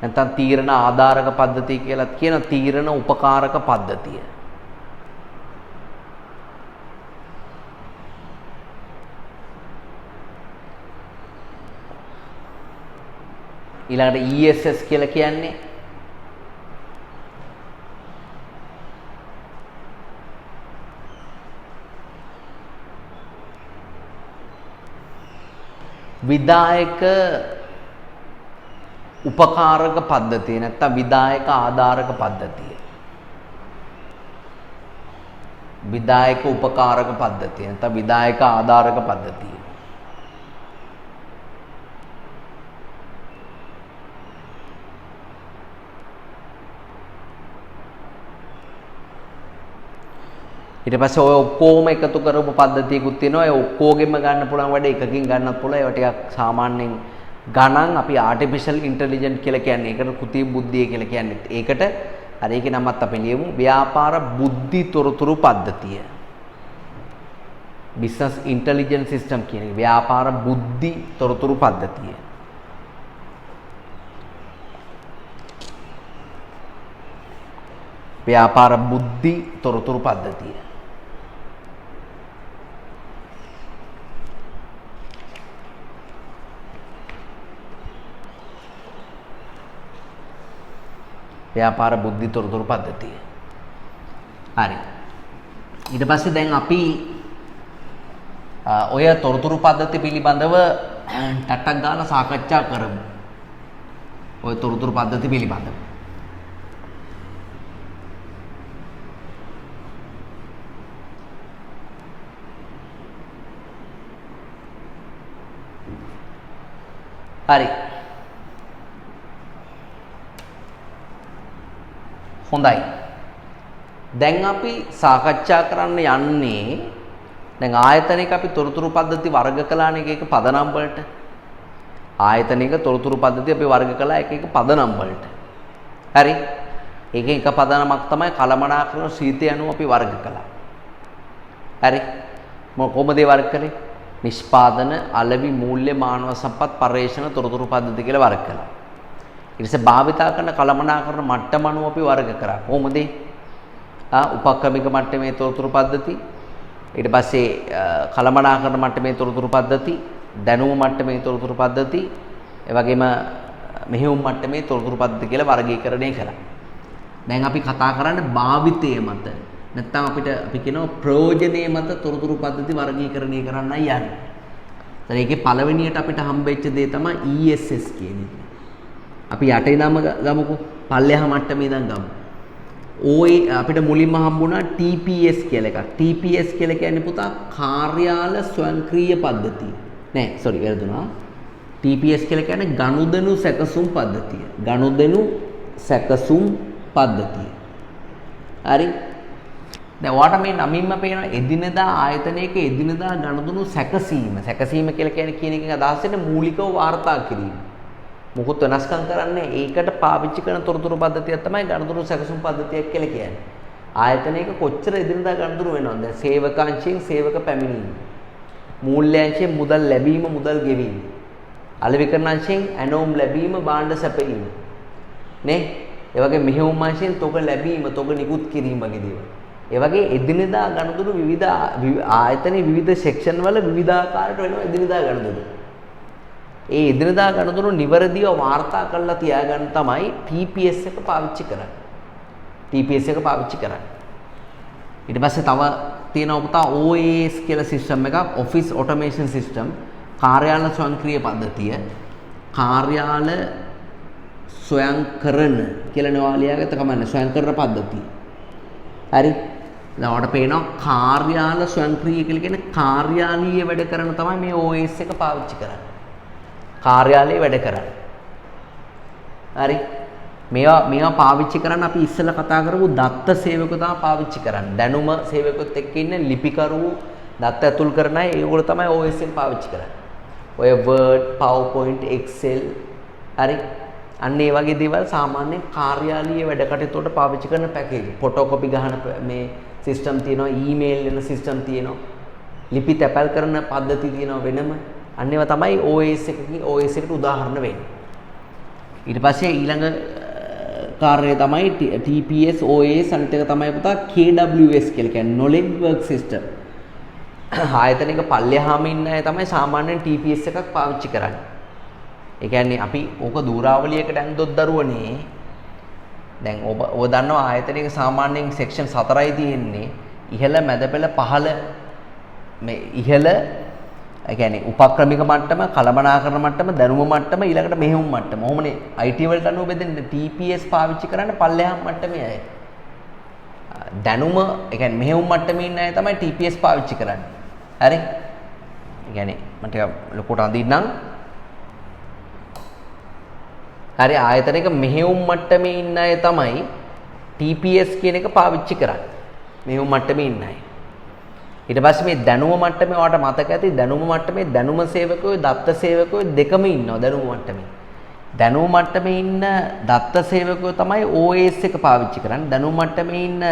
නැත්නම් තීරණ ආධාරක පද්ධතිය කියලා කියන තීරණ උපකාරක පද්ධතිය. ඊළඟට ESS කියලා කියන්නේ විදායක උපකාරක පද්ධතිය නැත්නම් විදායක ආධාරක පද්ධතිය. විදායක උපකාරක පද්ධතිය නැත්නම් විදායක ආධාරක පද්ධතිය. ඊට පස්සේ ඔය ඔක්කොම එකතු කරපු පද්ධතියකුත් තියෙනවා. ඒ ඔක්කොගෙම ගන්න පුළුවන් වැඩ එකකින් ගන්නත් පුළුවන්. ඒවා ටිකක් සාමාන්‍යයෙන් ගණන් අපි ආටිෆිෂල් ඉන්ටෙලිජන්ට් කියලා කියන්නේ. ඒකට කෘත්‍රිම බුද්ධිය කියලා කියන්නේ. ඒකට හරි ඒකේ නමත් අපි ලියමු ව්‍යාපාර බුද්ධි තොරතුරු පද්ධතිය. බිස්නස් ඉන්ටෙලිජන්ස් සිස්ටම් කියන්නේ ව්‍යාපාර බුද්ධි තොරතුරු පද්ධතිය. ව්‍යාපාර බුද්ධි තොරතුරු පද්ධතිය. ව්‍යාපාර බුද්ධි තොරතුරු පද්ධතිය. හරි. ඊට පස්සේ දැන් අපි ඔය තොරතුරු පද්ධති පිළිබඳව ටට්ටක් ගාලා සාකච්ඡා කරමු. ඔය තොරතුරු පද්ධති පිළිබඳව. හරි. හොඳයි. දැන් අපි සාකච්ඡා කරන්න යන්නේ දැන් ආයතනයක අපි තොරතුරු පද්ධති වර්ග කළානේ එක එක පදනම් වලට. ආයතනයක තොරතුරු පද්ධති අපි වර්ග කළා එක එක පදනම් වලට. හරි. ඒක එක පදනමක් තමයි කළමනාකරන ශීතය අනුව අපි වර්ග කළා. හරි. කොහොමද ඒ වර්ග කළේ? නිෂ්පාදන, අලෙවි, මූල්‍ය, මානව සම්පත්, පර්යේෂණ, තොරතුරු පද්ධති කියලා වර්ග කළා. ඊට පස්සේ භාවිතා කරන කළමනාකරන මට්ටම අනුව අපි වර්ග කරා. කොහොමද? උපක්‍රමික මට්ටමේ තොරතුරු පද්ධති, ඊට පස්සේ කළමනාකරන මට්ටමේ තොරතුරු පද්ධති, දැනුම මට්ටමේ තොරතුරු පද්ධති, ඒ වගේම මෙහෙයුම් මට්ටමේ තොරතුරු පද්ධති කියලා වර්ගීකරණය කළා. දැන් අපි කතා කරන්නේ භාවිතයේ මත. නැත්නම් අපි කියනවා ප්‍රයෝජනයේ මත තොරතුරු පද්ධති වර්ගීකරණය කරන්නයි යන්නේ. ඒතර ඒකේ පළවෙනියට අපිට හම්බෙච්ච දේ තමයි ESS කියන එක. අපි යටේ නම ගමුකෝ. පල්ලෙහා මට්ටමේ ඉඳන් ගමු. OA අපිට මුලින්ම හම්බුණා TPS කියලා එකක්. TPS කියලා කියන්නේ පුතා කාර්යාල ස්වයංක්‍රීය පද්ධතිය. නෑ සෝරි වැරදුනා. TPS කියලා කියන්නේ ගනුදෙනු සැකසුම් පද්ධතිය. ගනුදෙනු සැකසුම් පද්ධතිය. හරි. දැන් ඔයාලට මේ නමින්ම පේන එදිනෙදා ආයතනයක එදිනෙදා ගනුදෙනු සැකසීම. සැකසීම කියලා කියන්නේ කියන එකෙන් අදහස් වෙන්නේ මූලිකව වාර්තා කිරීම. මොකොත් වෙනස්කම් කරන්නේ ඒකට පාවිච්චි කරන තොරතුරු පද්ධතියක් තමයි ගනුදෙනු සැකසුම් පද්ධතියක් කියලා කියන්නේ. ආයතනයක කොච්චර එදිනදා ගනුදෙනු වෙනවද? දැන් සේවකාංශයෙන් සේවක පැමිණීම. මූල්‍යාංශයෙන් මුදල් ලැබීම, මුදල් ගෙවීම. අලෙවිකරණාංශයෙන් ඇනෝම් ලැබීම, භාණ්ඩ සැපයීම. නේ? ඒ වගේ මෙහෙයුම් අංශයෙන් තොග ලැබීම, තොග නිකුත් කිරීම වගේ දේවල්. ඒ වගේ එදිනදා ගනුදෙනු විවිධ ආයතනයේ විවිධ සෙක්ෂන් වල විවිධාකාරයට වෙනවා එදිනදා ගනුදෙනු. ඒ එදිනදා ගනුදෙනු නිවැරදිව වාර්තා කරලා තියාගන්න තමයි TPS එක පාවිච්චි කරන්නේ. TPS එක පාවිච්චි කරන්නේ. ඊට පස්සේ තව තියෙනවා පුතා OAS කියලා සිස්ටම් එකක්, ඔෆිස් ඔටෝමේෂන් සිස්ටම්, කාර්යාල ස්වයංක්‍රීය පද්ධතිය, කාර්යාල ස්වයංකරණ කියලා නෝවාලියාගත කමන්නේ ස්වයංකරණ පද්ධතිය. හරි. දැන් ඔයාලට පේනවා කාර්යාල ස්වයංක්‍රීය කියලා කියන්නේ කාර්යාලීය වැඩ කරන තමයි මේ OAS එක පාවිච්චි කරන්නේ. කාර්යාලයේ වැඩ කරන්නේ. හරි. මේවා පාවිච්චි කරන්න අපි ඉස්සෙල්ලා කතා කරපු දත්ත සේවකව තමයි පාවිච්චි කරන්නේ. දැනුම සේවකෙත් එක්ක ඉන්න ලිපිකරුවෝ දත්ත ඇතුල් කරන අය ඒගොල්ලෝ තමයි OS එක පාවිච්චි කරන්නේ. ඔය Word, PowerPoint, Excel හරි. අන්න ඒ වගේ දේවල් සාමාන්‍යයෙන් කාර්යාලීය වැඩ කටයුතු වලට පාවිච්චි කරන පැකේජ්. ෆොටෝකොපි ගහන මේ සිස්ටම් තියෙනවා, ඊමේල් එන සිස්ටම් තියෙනවා. ලිපි තැපැල් කරන පද්ධති තියෙනවා වෙනම. අන්න ඒවා තමයි OS එකට උදාහරණ වෙන්නේ. ඊට පස්සේ ඊළඟ කාර්යය තමයි TPS OS අනිත් එක තමයි පුතා KWS කියලා කියන්නේ knowledge work system. ආයතනික පල්ලෙහාම ඉන්න අය තමයි සාමාන්‍යයෙන් TPS එකක් පාවිච්චි කරන්නේ. ඒ කියන්නේ අපි ඕක දූරාවලියකට ඇන්දොත් දරුවනේ. දැන් ඔබ දන්නවා ආයතනික සාමාන්‍යයෙන් සෙක්ෂන් 4යි තියෙන්නේ. ඉහළ මැද පෙළ පහළ මේ ඉහළ ඒ කියන්නේ උපක්‍රමික මට්ටම, කළමනාකරණ මට්ටම, දැනුම මට්ටම, ඊළඟට මෙහෙයුම් මට්ටම. ඔහොමනේ IT වලට අනුව බෙදෙන්නේ. TPS පාවිච්චි කරන්නේ පල්ලෙහාම මට්ටමේ අය. දැනුම ඒ කියන්නේ මෙහෙයුම් මට්ටමේ ඉන්න අය තමයි TPS පාවිච්චි කරන්නේ. හරි? ඒ කියන්නේ මම ටික ලොකුට අඳින්නම්. හරි ආයතනයක මෙහෙයුම් මට්ටමේ ඉන්න අය තමයි TPS කියන එක පාවිච්චි කරන්නේ. මෙහෙයුම් මට්ටමේ ඉන්න අය. ඊට පස්සේ මේ දැනුම මට්ටමේ ඔයාලට මතක ඇති දැනුම මට්ටමේ දැනුම සේවකයෝ දත්ත සේවකයෝ දෙකම ඉන්නවා දැනුම මට්ටමේ. දැනුම මට්ටමේ ඉන්න දත්ත සේවකයෝ තමයි OS එක පාවිච්චි කරන්නේ. දැනුම මට්ටමේ ඉන්න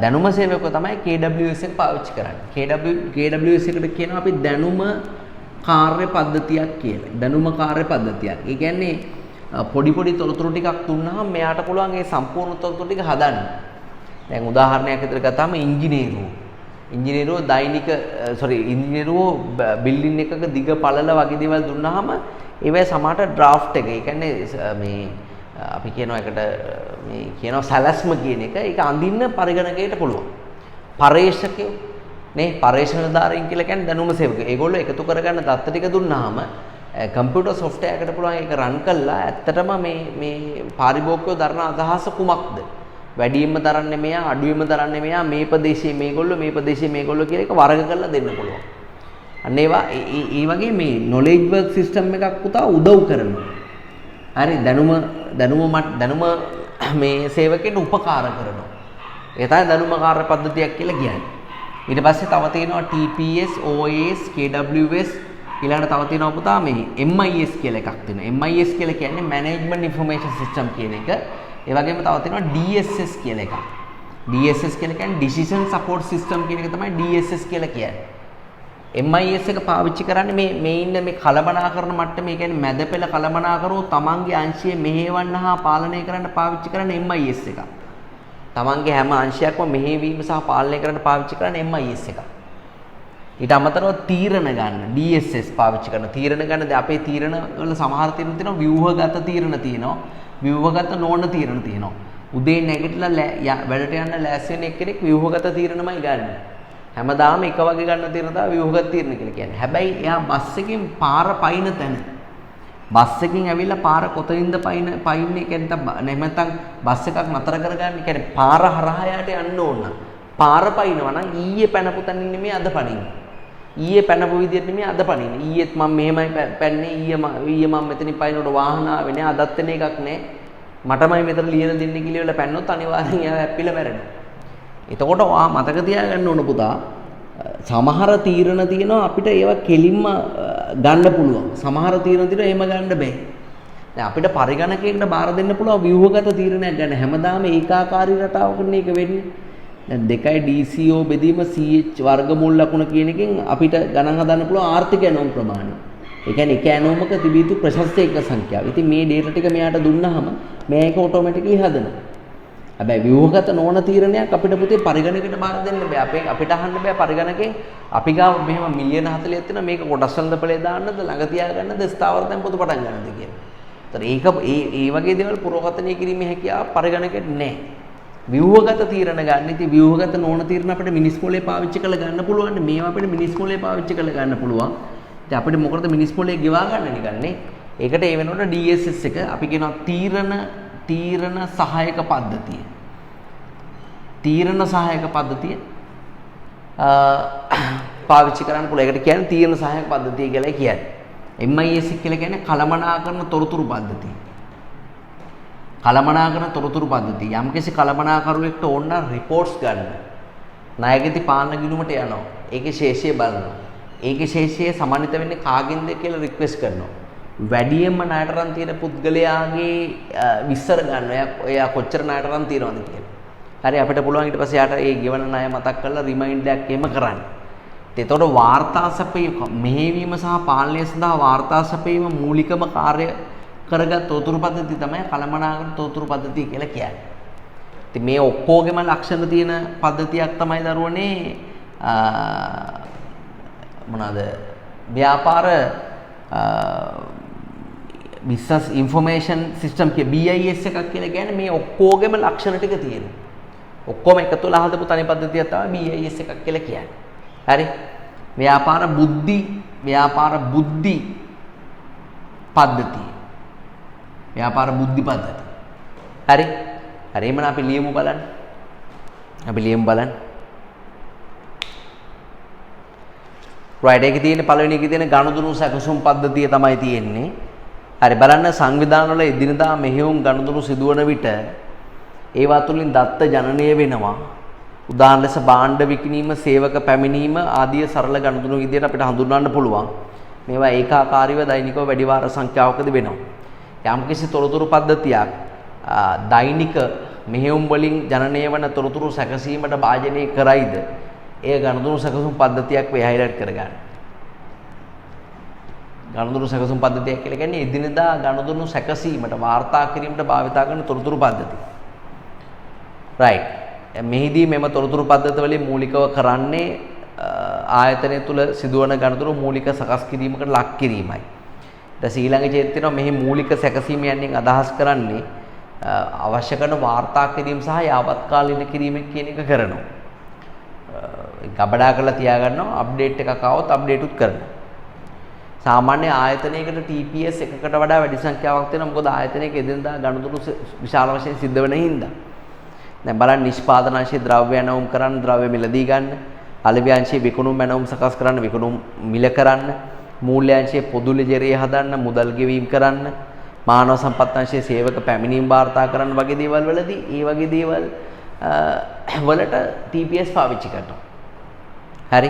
දැනුම සේවකයෝ තමයි KWS එක පාවිච්චි කරන්නේ. KWS එකට කියනවා අපි දැනුම කාර්ය පද්ධතියක් කියලා. දැනුම කාර්ය පද්ධතියක්. ඒ කියන්නේ පොඩි තොරතුරු ටිකක් දුන්නාම මෙයාට පුළුවන් ඒ සම්පූර්ණ තොරතුරු ටික හදන්න. දැන් උදාහරණයක් විදිහට ගත්තාම ඉංජිනේරුවෝ දෛනික ඉංජිනේරුවෝ බිල්ඩින් එකක දිග පළල වගේ දේවල් දුන්නාම ඒවැ සමහරට ඩ්‍රාෆ්ට් එක. ඒ කියන්නේ මේ අපි කියනවා එකට මේ කියනවා සැලැස්ම කියන එක. ඒක අඳින්න පරිගණකයට පුළුවන්. පරේක්ෂකයෝ නේ පරේක්ෂණධාරීන් කියලා කියන්නේ දැනුම සේවකයෝ. ඒගොල්ලෝ එකතු කරගන්න දත්ත ටික දුන්නාම කම්පියුටර් සොෆ්ට්වෙයාර් එකට පුළුවන් ඒක රන් කළා ඇත්තටම මේ පාරිභෝගිකයෝ දරන අදහස කුමක්ද? වැඩියෙන්ම දරන්නේ මෙයා, අඩුවෙන්ම දරන්නේ මෙයා, මේ ප්‍රදේශයේ මේගොල්ලෝ, මේ ප්‍රදේශයේ මේගොල්ලෝ කියලා එක වර්ග කරලා දෙන්න පුළුවන්. අන්න ඒවා ඒ වගේ මේ knowledge work system එකක් පුතා උදව් කරනවා. හරි දැනුම මේ සේවකෙට උපකාර කරනවා. ඒ තමයි දැනුම කාර්ය පද්ධතියක් කියලා කියන්නේ. ඊට පස්සේ තව තියෙනවා TPS, OAS, KWS ඊළඟට තව තියෙනවා පුතා මේ MIS කියලා එකක් තියෙනවා. MIS කියලා කියන්නේ Management Information System කියන එක. ඒ වගේම තව තියෙනවා DSS කියලා එකක්. DSS කියලා කියන්නේ Decision Support System කියන එක තමයි DSS කියලා කියන්නේ. MIS එක පාවිච්චි කරන්නේ මේ ඉන්න මේ කළමනාකරන මට්ටම, ඒ කියන්නේ මැද පෙළ කළමනාකරෝ තමන්ගේ අංශය මෙහෙවන්න හා පාලනය කරන්න පාවිච්චි කරන MIS එක. තමන්ගේ හැම අංශයක්ම මෙහෙවීම සහ පාලනය කරන්න පාවිච්චි කරන MIS එක. ඊට අමතරව තීරණ ගන්න DSS පාවිච්චි කරන. තීරණ ගන්න දැන් අපේ තීරණ වල සමහර තීරණ තියෙනවා ව්‍යුහගත තීරණ තියෙනවා. ව්‍යුහගත නොවන තීරණ තියෙනවා. උදේ නැගිටලා වැඩට යන්න ලෑස්ති වෙන එක්කෙනෙක් ව්‍යුහගත තීරණමයි ගන්න. හැමදාම එක වගේ ගන්න තීරණ තමයි ව්‍යුහගත තීරණ කියලා කියන්නේ. හැබැයි එයා බස් එකෙන් පාර පයින් තැන බස් එකකින් ඇවිල්ලා පාර කොතනින්ද පයින්නේ කියන්නේ නැත්නම් බස් එකක් නතර කරගන්න කියන්නේ පාර හරහා යට යන්න ඕන. පාර පයින්නවා නම් ඊයේ පැනපු තැනින් නෙමෙයි අද පනින්නේ. ඊයේ පැනපු විදියට නෙමෙයි අද පනින්නේ. ඊයේත් මම මෙහෙමයි පැන්නේ ඊයේ මම මෙතනින් පයින්නකොට වාහන ආවේ නෑ අදත් වෙන එකක් නෑ. මටමයි මෙතන ලියන දෙන්නේ කියලා පැන්නොත් අනිවාර්යෙන් එයා හැප්පිලා මැරෙනවා. එතකොට ඔයා මතක තියාගන්න ඕන පුතා සමහර තීරණ තියෙනවා අපිට ඒවා කෙලින්ම ගන්න පුළුවන්. සමහර තීරණ තියෙනවා එහෙම ගන්න බෑ. දැන් අපිට පරිගණකයකට බාර දෙන්න පුළුවන් ව්‍යුහගත තීරණයක් ගන්න. හැමදාම ඒකාකාරී රටාවකින් ඒක වෙන්නේ. දැන් 2යි DCO බෙදීම CH වර්ගමූල ලකුණ කියන එකෙන් අපිට ගණන් හදන්න පුළුවන් ආර්ථික ඇනෝම් ප්‍රමාණය. ඒ කියන්නේ එක ඇනෝමක තිබිය යුතු ප්‍රශස්ත එක සංඛ්‍යාව. ඉතින් මේ data ටික මෙයාට දුන්නාම මේක ඔටෝමැටිකලි හදනවා. හැබැයි ව්‍යුහගත නොවන තීරණයක් අපිට පුතේ පරිගණකයට බාර දෙන්න බෑ. අපිට අහන්න බෑ පරිගණකෙන් අපි ගාව මෙහෙම මිලියන 40ක් තියෙනවා මේක කොටස් වල දපලේ දාන්නද ළඟ තියාගන්නද ස්ථාවර තැන් පොදු පටන් ගන්නද කියලා. ඒතර ඒ වගේ දේවල් පුරෝගතනය කිරීමේ හැකියාව පරිගණකයට නැහැ. ව්‍යුහගත තීරණ ගන්න. ඉතින් ව්‍යුහගත නොවන තීරණ අපිට මිනිස් මොලේ පාවිච්චි කරලා ගන්න පුළුවන්. මේවා අපිට මිනිස් මොලේ පාවිච්චි කරලා ගන්න පුළුවන්. ඉතින් අපිට මොකටද මිනිස් මොලේ ගෙවා ගන්න නිකන්නේ. ඒකට ඒ වෙනකොට DSS එක අපි කියනවා තීරණ සහායක පද්ධතිය. තීරණ සහායක පද්ධතිය පාවිච්චි කරන්න පුළුවන්. ඒකට කියන්නේ තීරණ සහායක පද්ධතිය කියලා කියන්නේ. MIS කියලා කියන්නේ කළමනාකරන තොරතුරු පද්ධතිය. කළමනාකරන තොරතුරු පද්ධතිය. යම්කිසි කළමනාකරුවෙක්ට ඕන නම් රිපෝට්ස් ගන්න. ණයගැති පාලන ගිණුමට යනවා. ඒකේ ශේෂය බලනවා. ඒකේ ශේෂය සමන්විත වෙන්නේ කාගෙන්ද කියලා රික්වෙස්ට් කරනවා. වැඩියෙන්ම ණයට රන් තියෙන පුද්ගලයාගේ විස්තර ගන්නවා. එයා කොච්චර ණයට රන් තියනවද කියලා. හරි අපිට පුළුවන් ඊට පස්සේ යාට ඒ ගෙවන ණය මතක් කරලා රිමයින්ඩ් එකක් එහෙම කරන්න. එතකොට වාර්තා සැපයීම මෙහෙවීම සහ පාලනය සඳහා වාර්තා සැපයීම මූලිකම කාර්ය කරගත් තොරතුරු පද්ධතිය තමයි කළමනාකරන තොරතුරු පද්ධතිය කියලා කියන්නේ. ඉතින් මේ ඔක්කොගෙම ලක්ෂණ තියෙන පද්ධතියක් තමයි දරුවනේ මොනවාද ව්‍යාපාර business information system කිය BIS එකක් කියලා කියන්නේ මේ ඔක්කොගෙම ලක්ෂණ ටික තියෙනවා. ඔක්කොම එකතු වෙලා හදපු තනි පද්ධතියක් තමයි BIS එකක් කියලා කියන්නේ. හරි. ව්‍යාපාර බුද්ධි පද්ධතිය. ව්‍යාපාර බුද්ධි පද්ධතිය. හරි. හරි එහෙනම් අපි ලියමු බලන්න. right එකේ තියෙන පළවෙනි එකේ තියෙන ගනුදෙනු සැකසුම් පද්ධතිය තමයි තියෙන්නේ. හරි බලන්න සංවිධාන වල එදිනදා මෙහෙයුම් ගනුදෙනු සිදුවන විට ඒවා තුලින් දත්ත ජනනය වෙනවා. උදාහරණ ලෙස භාණ්ඩ විකිණීම, සේවක පැමිණීම ආදී සරල ගනුදෙනු විදියට අපිට හඳුන්වන්න පුළුවන්. මේවා ඒකාකාරීව දෛනිකව වැඩි වාර සංඛ්‍යාවකදී වෙනවා. යම්කිසි තොරතුරු පද්ධතියක් දෛනික මෙහෙයුම් වලින් ජනනය වන තොරතුරු සැකසීමට භාජනය කරයිද? එය ගනුදෙනු සැකසුම් පද්ධතියක් වේ හයිලයිට් කරගන්න. ගනුදෙනු සැකසුම් පද්ධතියක් කියලා කියන්නේ එදිනෙදා ගනුදෙනු සැකසීමට වාර්තා කිරීමට භාවිතා කරන තොරතුරු පද්ධතිය. right. මෙහිදී මෙම තොරතුරු පද්ධති වලින් මූලිකව කරන්නේ ආයතනය තුල සිදුවන ගනුදෙනු මූලික සකස් කිරීමකට ලක් කිරීමයි. ඊට ඊළඟ ඡේදය තියෙනවා මෙහි මූලික සැකසීම යන්නේ අදහස් කරන්නේ අවශ්‍ය කරන වාර්තා කිරීම සහ යාවත්කාලින කිරීම කියන එක කරනවා. ගබඩා කරලා තියාගන්නවා අප්ඩේට් එකක් ආවොත් අප්ඩේට් උත් කරනවා. සාමාන්‍ය ආයතනයකට TPS එකකට වඩා වැඩි සංඛ්‍යාවක් තියෙනවා. මොකද ආයතනයක එදිනදා ගනුදෙනු විශාල වශයෙන් සිද්ධ වෙන හින්දා. දැන් බලන්න නිෂ්පාදන අංශයේ ද්‍රව්‍ය ඇනවුම් කරන්න, ද්‍රව්‍ය මිලදී ගන්න, අලෙවි අංශයේ විකුණුම් ඇනවුම් සකස් කරන්න, විකුණුම් මිල කරන්න, මූල්‍ය අංශයේ පොදු ලෙජරේ හදන්න, මුදල් ගෙවීම කරන්න, මානව සම්පත් අංශයේ සේවක පැමිණීම් වාර්තා කරන්න වගේ දේවල් වලදී ඒ වගේ දේවල් වලට TPS පාවිච්චි කරනවා. හරි.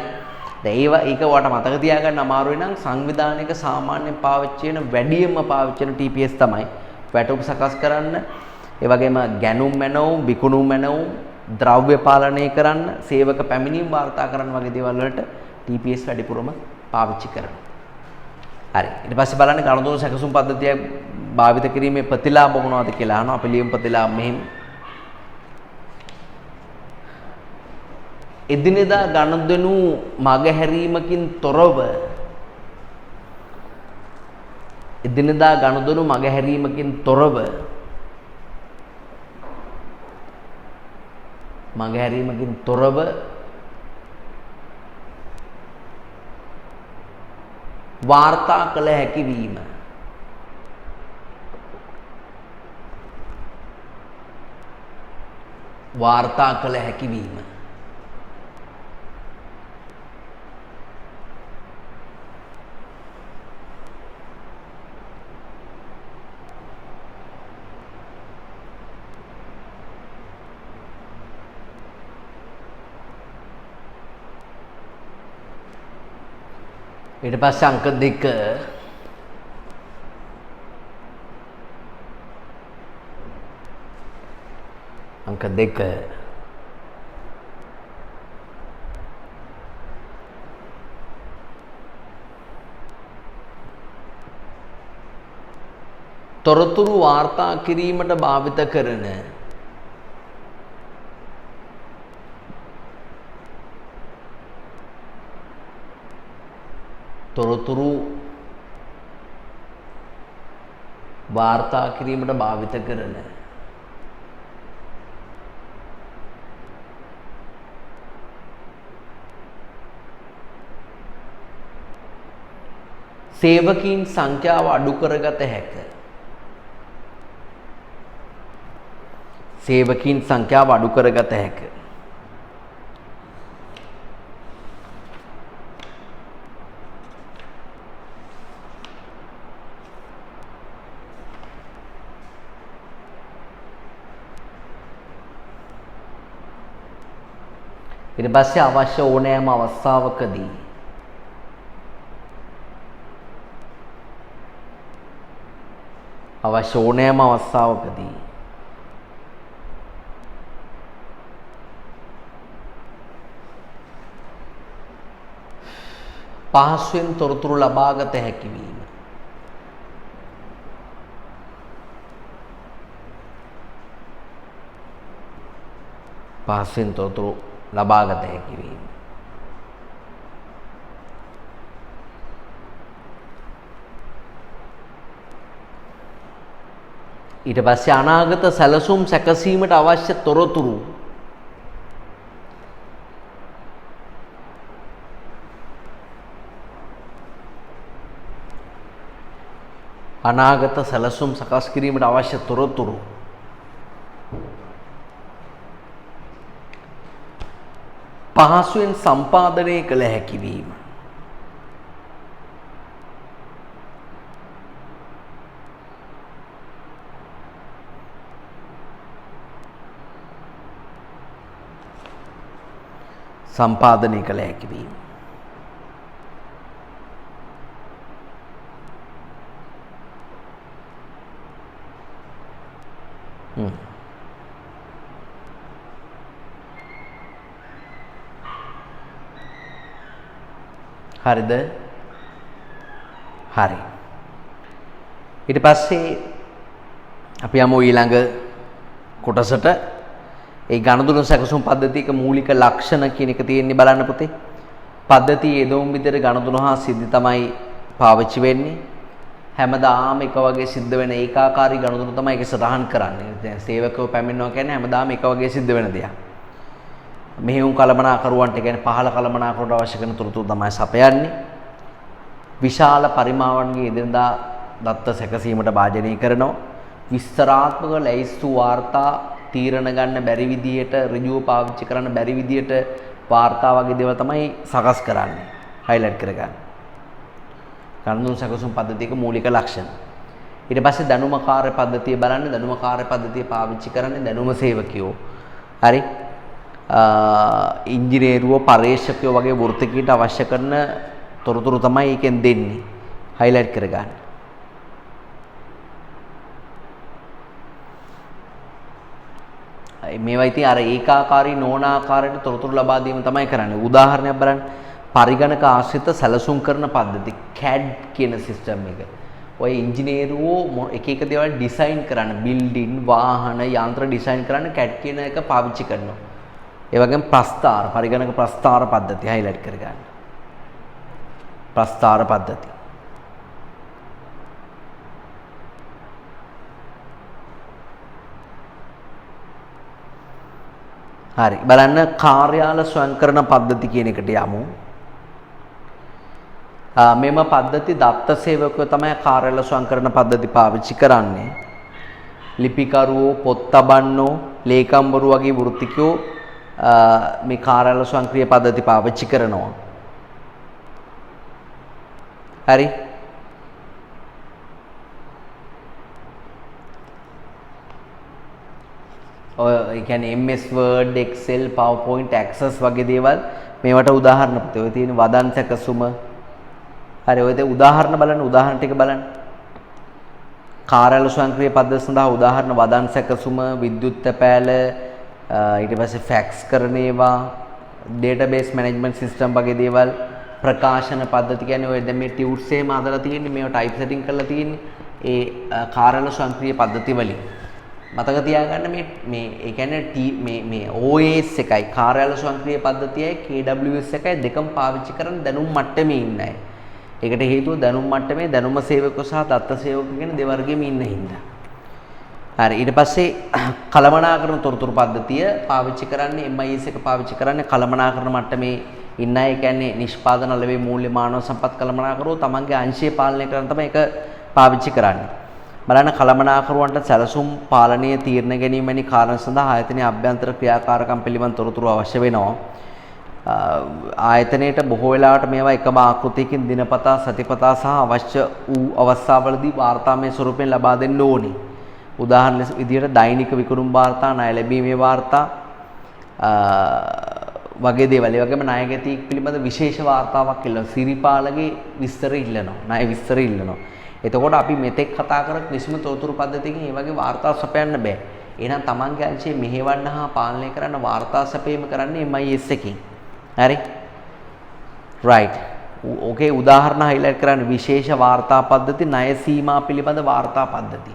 දැන් ඒක වට මතක තියාගන්න අමාරුයි නම් සංවිධානයක සාමාන්‍යයෙන් පාවිච්චි වෙන වැඩියෙන්ම පාවිච්චි වෙන TPS තමයි වැටුප් සකස් කරන්න, ඒ වගේම ගැනුම් මැනවුම්, විකුණුම් මැනවුම්, ද්‍රව්‍ය පාලනය කරන්න, සේවක පැමිණීම් වාර්තා කරන්න වගේ දේවල් වලට TPS වැඩිපුරම පාවිච්චි කරනවා. හරි. ඊට පස්සේ බලන්න ගනුදෙනු සැකසුම් පද්ධතිය භාවිත කිරීමේ ප්‍රතිලාභ මොනවද කියලා අහනවා. අපි ලියමු ප්‍රතිලාභ මෙහෙම. එදිනෙදා ගනුදෙනු මගහැරීමකින් තොරව එදිනෙදා ගනුදෙනු මගහැරීමකින් තොරව වාර්තා කළ හැකි වීම. වාර්තා කළ හැකි වීම. ඊට පස්සේ අංක 2 තොරතුරු වාර්තා කිරීමට භාවිත කරන තොරතුරු වාර්තා කිරීමට භාවිත කරන සේවකීන් සංඛ්‍යාව අඩු කරගත හැක. සේවකීන් සංඛ්‍යාව අඩු කරගත හැක. ඊට පස්සේ අවශ්‍ය ඕනෑම අවස්ථාවකදී පහසුවෙන් තොරතුරු ලබාගත හැකි වීම. පහසුවෙන් තොරතුරු ලබාගත හැකි වීම. ඊට පස්සේ අනාගත සැලසුම් සැකසීමට අවශ්‍ය තොරතුරු අනාගත සැලසුම් සකස් කිරීමට අවශ්‍ය තොරතුරු පහසුවෙන් සම්පාදනය කළ හැකි වීම. සම්පාදනය කළ හැකි වීම. හරිද? හරි. ඊට පස්සේ අපි යමු ඊළඟ කොටසට. ඒ ගණදුන සැකසුම් පද්ධතියක මූලික ලක්ෂණ කියන එක තියෙන්නේ බලන්න පුතේ. පද්ධතියේ යෙදවුම් විදිහට ගණදුන හා සිද්ධි තමයි පාවිච්චි වෙන්නේ. හැමදාම එක වගේ සිද්ධ වෙන ඒකාකාරී ගණදුන තමයි ඒක සටහන් කරන්නේ. දැන් සේවකව පැමිණෙනවා කියන්නේ හැමදාම එක වගේ සිද්ධ වෙන දෙයක්. මෙහෙයුම් කළමනාකරුවන්ට කියන්නේ පහළ කළමනාකරුවට අවශ්‍ය කරන තොරතුරු තමයි සපයන්නේ. විශාල පරිමාණන්ගේ එදිනදා දත්ත සැකසීමට භාජනය කරනවා. විස්තරාත්මක ලැයිස්තු වාර්තා තීරණ ගන්න බැරි විදියට ඍජුව පාවිච්චි කරන්න බැරි විදියට වාර්තා වගේ දේවල් තමයි සකස් කරන්නේ. හයිලයිට් කරගන්න. ගණදුන සැකසුම් පද්ධතියක මූලික ලක්ෂණ. ඊට පස්සේ දැනුම කාර්ය පද්ධතිය බලන්න. දැනුම කාර්ය පද්ධතිය පාවිච්චි කරන්නේ දැනුම සේවකයෝ. හරි. ඉංජිනේරුවෝ පර්යේෂකයෝ වගේ වෘත්තිකීට අවශ්‍ය කරන තොරතුරු තමයි ඒකෙන් දෙන්නේ. හයිලයිට් කරගන්න. මේවා ඉතින් අර ඒකාකාරී නොවන ආකාරයට තොරතුරු ලබා දීම තමයි කරන්නේ. උදාහරණයක් බලන්න. පරිගණක ආශ්‍රිත සැලසුම් කරන පද්ධති CAD කියන සිස්ටම් එක. ඔය ඉංජිනේරුවෝ එක එක දේවල් ඩිසයින් කරන්න, බිල්ඩින්, වාහන, යන්ත්‍ර ඩිසයින් කරන්න CAD කියන එක පාවිච්චි කරනවා. ඒ වගේම ප්‍රස්තාර, පරිගණක ප්‍රස්තාර පද්ධතිය හයිලයිට් කරගන්න. ප්‍රස්තාර පද්ධතිය. හරි. බලන්න කාර්යාල ස්වයංකරණ පද්ධති කියන එකට යමු. මෙම පද්ධති දත්ත සේවකයෝ තමයි කාර්යාල ස්වයංකරණ පද්ධති පාවිච්චි කරන්නේ. ලිපිකරුවෝ, පොත් තබන්නෝ, ලේකම්වරු වගේ වෘත්තිකයෝ මේ කාර්යාල ස්වයංක්‍රීය පද්ධති පාවිච්චි කරනවා. හරි. ඔය කියන්නේ MS Word, Excel, PowerPoint, Access වගේ දේවල් මේවට උදාහරණ පුතේ. ඔය තියෙන වදන් සැකසුම. හරි. ඔය දේ උදාහරණ බලන්න. උදාහරණ ටික බලන්න. කාර්යාල ස්වයංක්‍රීය පද්ධතිය සඳහා උදාහරණ වදන් සැකසුම, විද්‍යුත් තැපෑල, ඊට පස්සේ ෆැක්ස් කරන ඒවා, database management system වගේ දේවල්, ප්‍රකාශන පද්ධති කියන්නේ ඔය දැන් මේ ටියුට්ස් එහෙම හදලා තියෙන්නේ, මේව ටයිප් සෙටින් කරලා තියෙන්නේ ඒ කාර්යාල ස්වයංක්‍රීය පද්ධති වලින්. මතක තියාගන්න මේ ඒ කියන්නේ මේ OS එකයි කාර්යාල ස්වයංක්‍රීය පද්ධතියයි KWS එකයි දෙකම පාවිච්චි කරන දැනුම් මට්ටමේ ඉන්න අය. ඒකට හේතුව දැනුම් මට්ටමේ දැනුම සේවකයෝ සහ දත්ත සේවකයෝ කියන දෙවර්ගෙම ඉන්න හින්දා. හරි. ඊට පස්සේ කළමනාකරණ තොරතුරු පද්ධතිය පාවිච්චි කරන්නේ MIS එක පාවිච්චි කරන්නේ කළමනාකරණ මට්ටමේ ඉන්න අය. ඒ කියන්නේ නිෂ්පාදන ලැබේ මූල්‍ය මානව සම්පත් කළමනාකරුවෝ තමන්ගේ අංශය පාලනය කරන තමයි ඒක පාවිච්චි කරන්නේ. බලන්න කළමනාකරුවන්ට සැලසුම් පාලනීය තීරණ ගැනීම වැනි කාරණා සඳහා ආයතනයේ අභ්‍යන්තර ක්‍රියාකාරකම් පිළිබඳ තොරතුරු අවශ්‍ය වෙනවා. ආයතනයේට බොහෝ වෙලාවට මේවා එකම ආකෘතියකින් දිනපතා, සතිපතා සහ අවශ්‍ය වූ අවස්ථාවලදී වාර්තාමය ස්වරූපයෙන් ලබා දෙන්න ඕනේ. උදාහරණ විදිහට දෛනික විකුණුම් වාර්තා, ණය ලැබීමේ වාර්තා වගේ දේවල්. ඒ වගේම ණය ගැතික් පිළිබඳ විශේෂ වාර්තාවක් ඉල්ලනවා. සිරිපාලගේ විස්තර ඉල්ලනවා. ණය විස්තර ඉල්ලනවා. එතකොට අපි මෙතෙක් කතා කරත් කිසිම තොරතුරු පද්ධතියකින් මේ වගේ වාර්තා සපයන්න බෑ. එහෙනම් තමන්ගේ අංශයේ මෙහෙවන්න හා පාලනය කරන්න වාර්තා සැපීම කරන්නේ MIS එකකින්. හරි? right. ඕකේ උදාහරණ highlight කරන්න විශේෂ වාර්තා පද්ධති, ණය සීමා පිළිබඳ වාර්තා පද්ධති.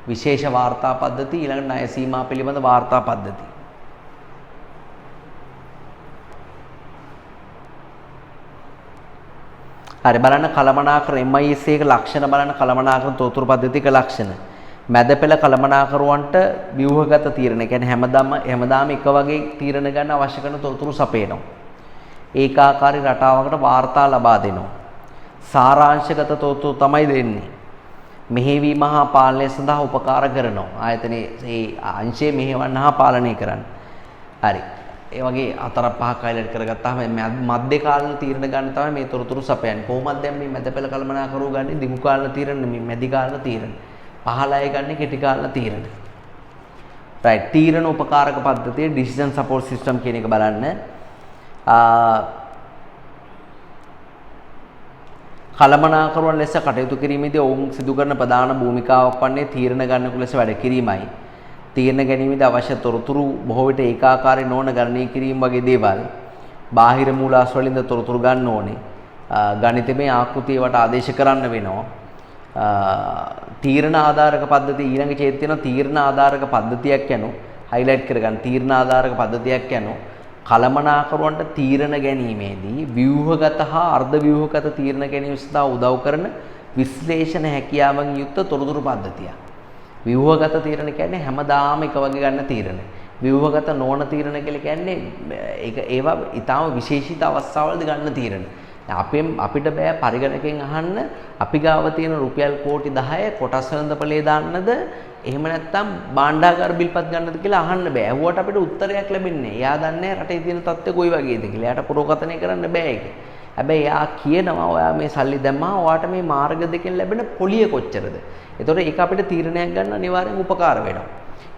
විශේෂ වාර්තා පද්ධති ඊළඟ ණය සීමා පිළිබඳ වාර්තා පද්ධති. හරි. බලන්න කළමනාකරණ MIS එක ලක්ෂණ බලන්න කළමනාකරණ තොරතුරු පද්ධතියක ලක්ෂණ. මැද පෙළ කළමනාකරුවන්ට ව්‍යුහගත තීරණ. කියන්නේ හැමදාම එක වගේ තීරණ ගන්න අවශ්‍ය කරන තොරතුරු සපයනවා. ඒකාකාරී රටාවකට වාර්තා ලබා දෙනවා. සාරාංශගත තොරතුරු තමයි දෙන්නේ. මෙහෙවීම හා පාලනය සඳහා උපකාර කරනවා. ආයතනයේ මේ අංශයේ මෙහෙවන්න හා පාලනය කරන්න. හරි. ඒ වගේ 4-5ක් highlight කරගත්තාම මධ්‍ය කාලීන තීරණ ගන්න තමයි මේ තොරතුරු සපයන්නේ. කොහොමද දැන් මේ මැද පෙළ කළමනාකරුවෝ ගන්නේ දිගු කාලීන තීරණ නෙමෙයි මැදි කාලීන තීරණ. පහළ අය ගන්නේ කෙටි කාලීන තීරණ. right. තීරණ උපකාරක පද්ධතිය decision support system කියන එක බලන්න. කළමනාකරුවන් ලෙස කටයුතු කිරීමේදී ඔවුන් සිදු කරන ප්‍රධාන භූමිකාවක් වන්නේ තීරණ ගන්නකු ලෙස වැඩ කිරීමයි. තීරණ ගැනීමේදී අවශ්‍ය තොරතුරු බොහෝ විට ඒකාකාරී නොවන ගණනය කිරීම වගේ දේවල්. බාහිර මූලාශ්‍ර වලින්ද තොරතුරු ගන්න ඕනේ. ගණිතමය ආකෘතිය වට ආදේශ කරන්න වෙනවා. තීරණ ආධාරක පද්ධතිය ඊළඟ ඡේදය තියෙනවා. තීරණ ආධාරක පද්ධතියක් යනු highlight කරගන්න. තීරණ ආධාරක පද්ධතියක් යනු කළමනාකරුවන්ට තීරණ ගැනීමේදී ව්‍යුහගත හා අර්ධ ව්‍යුහගත තීරණ ගැනීම සඳහා උදව් කරන විශ්ලේෂණ හැකියාවන් යුක්ත තොරතුරු පද්ධතියක්. ව්‍යුහගත තීරණ කියන්නේ හැමදාම එක වගේ ගන්න තීරණ. ව්‍යුහගත නොවන තීරණ කියලා කියන්නේ ඒවා ඊටාම විශේෂිත අවස්ථාවලදී ගන්න තීරණ. අපිට බෑ පරිගණකයෙන් අහන්න අපි ගාව තියෙන රුපියල් කෝටි 10 කොටස් වෙළඳපොලේ දාන්නද එහෙම නැත්නම් භාණ්ඩාගාර බිල්පත් ගන්නද කියලා අහන්න බෑ. ඇහුවට අපිට උත්තරයක් ලැබෙන්නේ. එයා දන්නේ රටේ තියෙන තත්ත්වය කොයි වගේද කියලා. එයාට පුරෝකථනය කරන්න බෑ ඒක. හැබැයි එයා කියනවා ඔයා මේ සල්ලි දැම්මා ඔයාට මේ මාර්ග දෙකෙන් ලැබෙන පොලිය කොච්චරද. ඒතකොට ඒක අපිට තීරණයක් ගන්න අනිවාර්යෙන් උපකාර වෙනවා.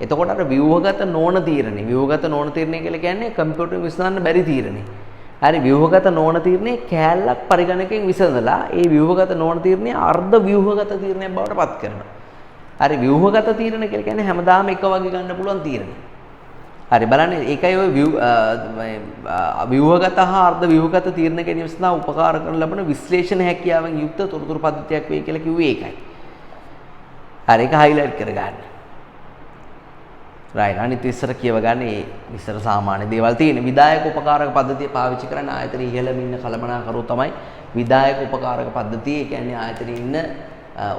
එතකොට අර ව්‍යුහගත නොවන තීරණේ ව්‍යුහගත නොවන තීරණේ කියලා කියන්නේ කම්පියුටරෙන් විසඳන්න බැරි තීරණේ. හරි ව්‍යුහගත නොවන තීරණේ කෑල්ලක් පරිගණකයෙන් විසඳලා ඒ ව්‍යුහගත නොවන තීරණේ අර්ධ ව්‍යුහගත තීරණයක් බවට පත් කරනවා. හරි ව්‍යුහගත තීරණ කියලා කියන්නේ හැමදාම එක වගේ ගන්න පුළුවන් තීරණ. හරි බලන්න ඒකයි ඔය ව්‍යුහගත හා අර්ධ ව්‍යුහගත තීරණ ගැනීම සඳහා උපකාර කරන ලබන විශ්ලේෂණ හැකියාවෙන් යුක්ත තොරතුරු පද්ධතියක් වෙයි කියලා කිව්වේ ඒකයි. හරි ඒක highlight කරගන්න. right අනිත් ඉස්සර කියව ගන්න ඒ ඉස්සර සාමාන්‍ය දේවල් තියෙන විදායක උපකාරක පද්ධතිය පාවිච්චි කරන ආයතන ඉහළම ඉන්න කළමනාකරුවෝ තමයි විදායක උපකාරක පද්ධතිය. ඒ කියන්නේ ආයතනයේ ඉන්න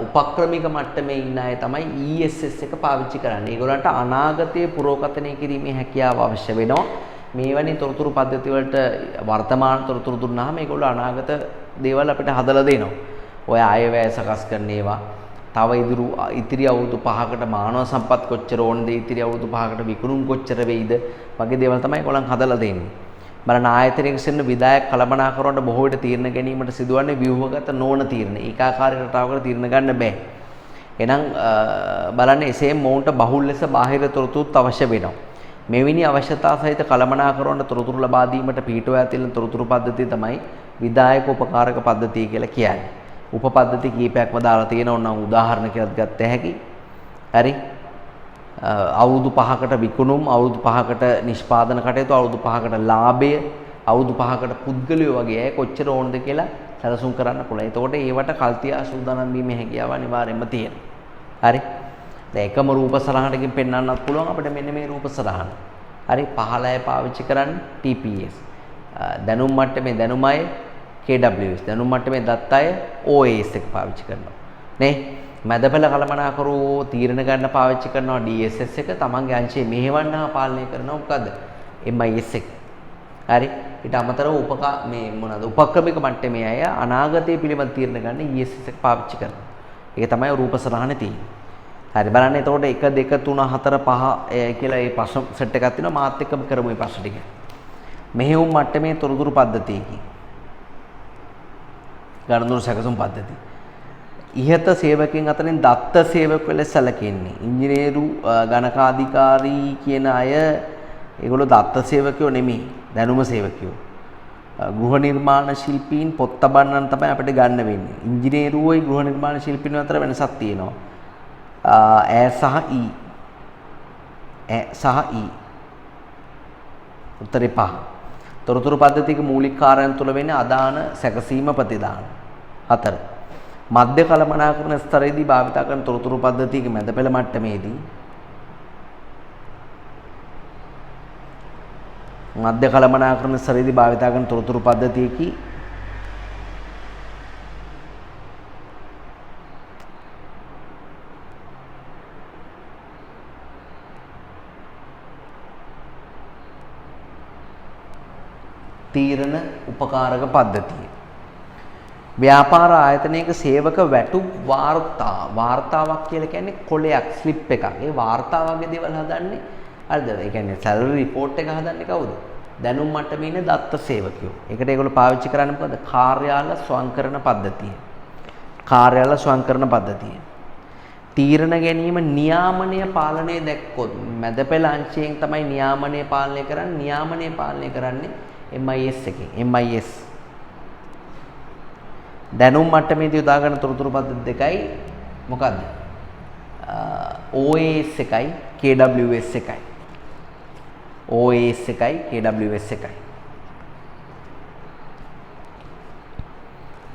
උපක්‍රමික මට්ටමේ ඉන්න අය තමයි ESS එක පාවිච්චි කරන්නේ. ඒගොල්ලන්ට අනාගතයේ පුරෝකථනය කිරීමේ හැකියාව අවශ්‍ය වෙනවා. මේවැනි තොරතුරු පද්ධති වලට වර්තමාන තොරතුරු දුන්නාම ඒගොල්ලෝ අනාගත දේවල් අපිට හදලා දෙනවා. ඔය අයවැය සකස් කරන ඒවා තව ඉතිරි අවුරුදු 5කට මානව සම්පත් කොච්චර ඕනද ඉතිරි අවුරුදු 5කට විකුණුම් කොච්චර වෙයිද වගේ දේවල් තමයි ඒගොල්ලන් හදලා දෙන්නේ. බලන්න ආයතනයක සිටින විධායක කළමනාකරුවන්ට බොහෝ විට තීරණ ගැනීමට සිදුවන්නේ ව්‍යුහගත නොවන තීරණ. ඒකාකාරී රටාවකට තීරණ ගන්න බෑ. එහෙනම් බලන්න එසේම මොවුන්ට බහුල් ලෙස බාහිර තොරතුරුත් අවශ්‍ය වෙනවා. මෙවැනි අවශ්‍යතා සහිත කළමනාකරුවන්ට තොරතුරු ලබා දීමට පිටුවා තියෙන තොරතුරු පද්ධතිය තමයි විධායක උපකාරක පද්ධතිය කියලා කියන්නේ. උපපද්ධති කීපයක්ම දාලා තියෙනවා නම් උදාහරණයක් ගත්ත හැකි. හරි. අවුරුදු 5කට විකුණුම්, අවුරුදු 5කට නිෂ්පාදන කටයුතු, අවුරුදු 5කට ලාභය, අවුරුදු 5කට පුද්ගලයෝ වගේ අය කොච්චර ඕනද කියලා සැලසුම් කරන්න පුළුවන්. එතකොට ඒවට කල්තියා සූදානම් වීමේ හැකියාව අනිවාර්යයෙන්ම තියෙනවා. හරි. දැන් එකම රූප සරහනකින් පෙන්වන්නත් පුළුවන් අපිට මෙන්න මේ රූප සරහන. හරි 15 පාවිච්චි කරන්න TPS. දැනුම් මට්ටමේ දැනුම අය KWS. දැනුම් මට්ටමේ දත්ත අය OAS එක පාවිච්චි කරනවා. නේ? මැදපෙළ කළමනාකරුවෝ තීරණ ගන්න පාවිච්චි කරනවා DSS එක. තමන්ගේ අංශයේ මෙහෙවන්න හා පාලනය කරනවා මොකද්ද? MIS එක. හරි. ඊට අමතරව උපක්‍රමික මට්ටමේ අය අනාගතයේ පිළිබඳ තීරණ ගන්න ESS එක පාවිච්චි කරනවා. ඒක තමයි රූප සරහනේ තියෙන්නේ. හරි බලන්න එතකොට 1 2 3 4 5 කියලා මේ ප්‍රශ්න සෙට් එකක් තියෙනවා මාත් එක්කම කරමු මේ ප්‍රශ්න ටික. මෙහෙයුම් මට්ටමේ තොරතුරු පද්ධතියකින් ගණනුරු සැකසුම් පද්ධතිය. ඉහත සේවකයන් අතරින් දත්ත සේවක ලෙස සැලකෙන්නේ. ඉංජිනේරු ගණකාධිකාරී කියන අය ඒගොල්ලෝ දත්ත සේවකයෝ නෙමෙයි දැනුම සේවකයෝ. ගෘහ නිර්මාණ ශිල්පීන් පොත් තබන්නන් තමයි අපිට ගන්න වෙන්නේ. ඉංජිනේරුවෝයි ගෘහ නිර්මාණ ශිල්පීන් අතර වෙනසක් තියෙනවා. ඈ සහ ඊ උත්තරේ 5. තොරතුරු පද්ධතියක මූලික කාර්යයන් තුල වෙන්නේ අදාන සැකසීම ප්‍රතිදාන. 4. මධ්‍ය කළමනාකරණ ස්තරයේදී භාවිත කරන තොරතුරු පද්ධතියක මැද පෙළ මට්ටමේදී මධ්‍ය කළමනාකරණ ස්තරයේදී භාවිත කරන තොරතුරු පද්ධතියකී තීරණ උපකාරක පද්ධතිය. ව්‍යාපාර ආයතනයක සේවක වැටුප් වාර්තාවක් කියලා කියන්නේ කොලයක් ස්ලිප් එකක්. ඒ වාර්තාව වගේ දේවල් හදන්නේ හරිද? ඒ කියන්නේ සැලරි රිපෝට් එක හදන්නේ කවුද? දැනුම් මට්ටමේ ඉන්න දත්ත සේවකයෝ. ඒකට ඒගොල්ලෝ පාවිච්චි කරන්නේ මොකද? කාර්යාල ස්වයංකරණ පද්ධතිය. කාර්යාල ස්වයංකරණ පද්ධතිය. තීරණ ගැනීම නියාමනය පාලනය දැක්කොත් මැදපෙළ අංශයෙන් තමයි නියාමනය පාලනය කරන්නේ. නියාමනය පාලනය කරන්නේ MIS එකෙන් MIS දැනුම් මට්ටමේදී යොදා ගන්න තොරතුරු පද්ධති දෙකයි මොකද්ද? OAS එකයි KWS එකයි. OAS එකයි KWS එකයි.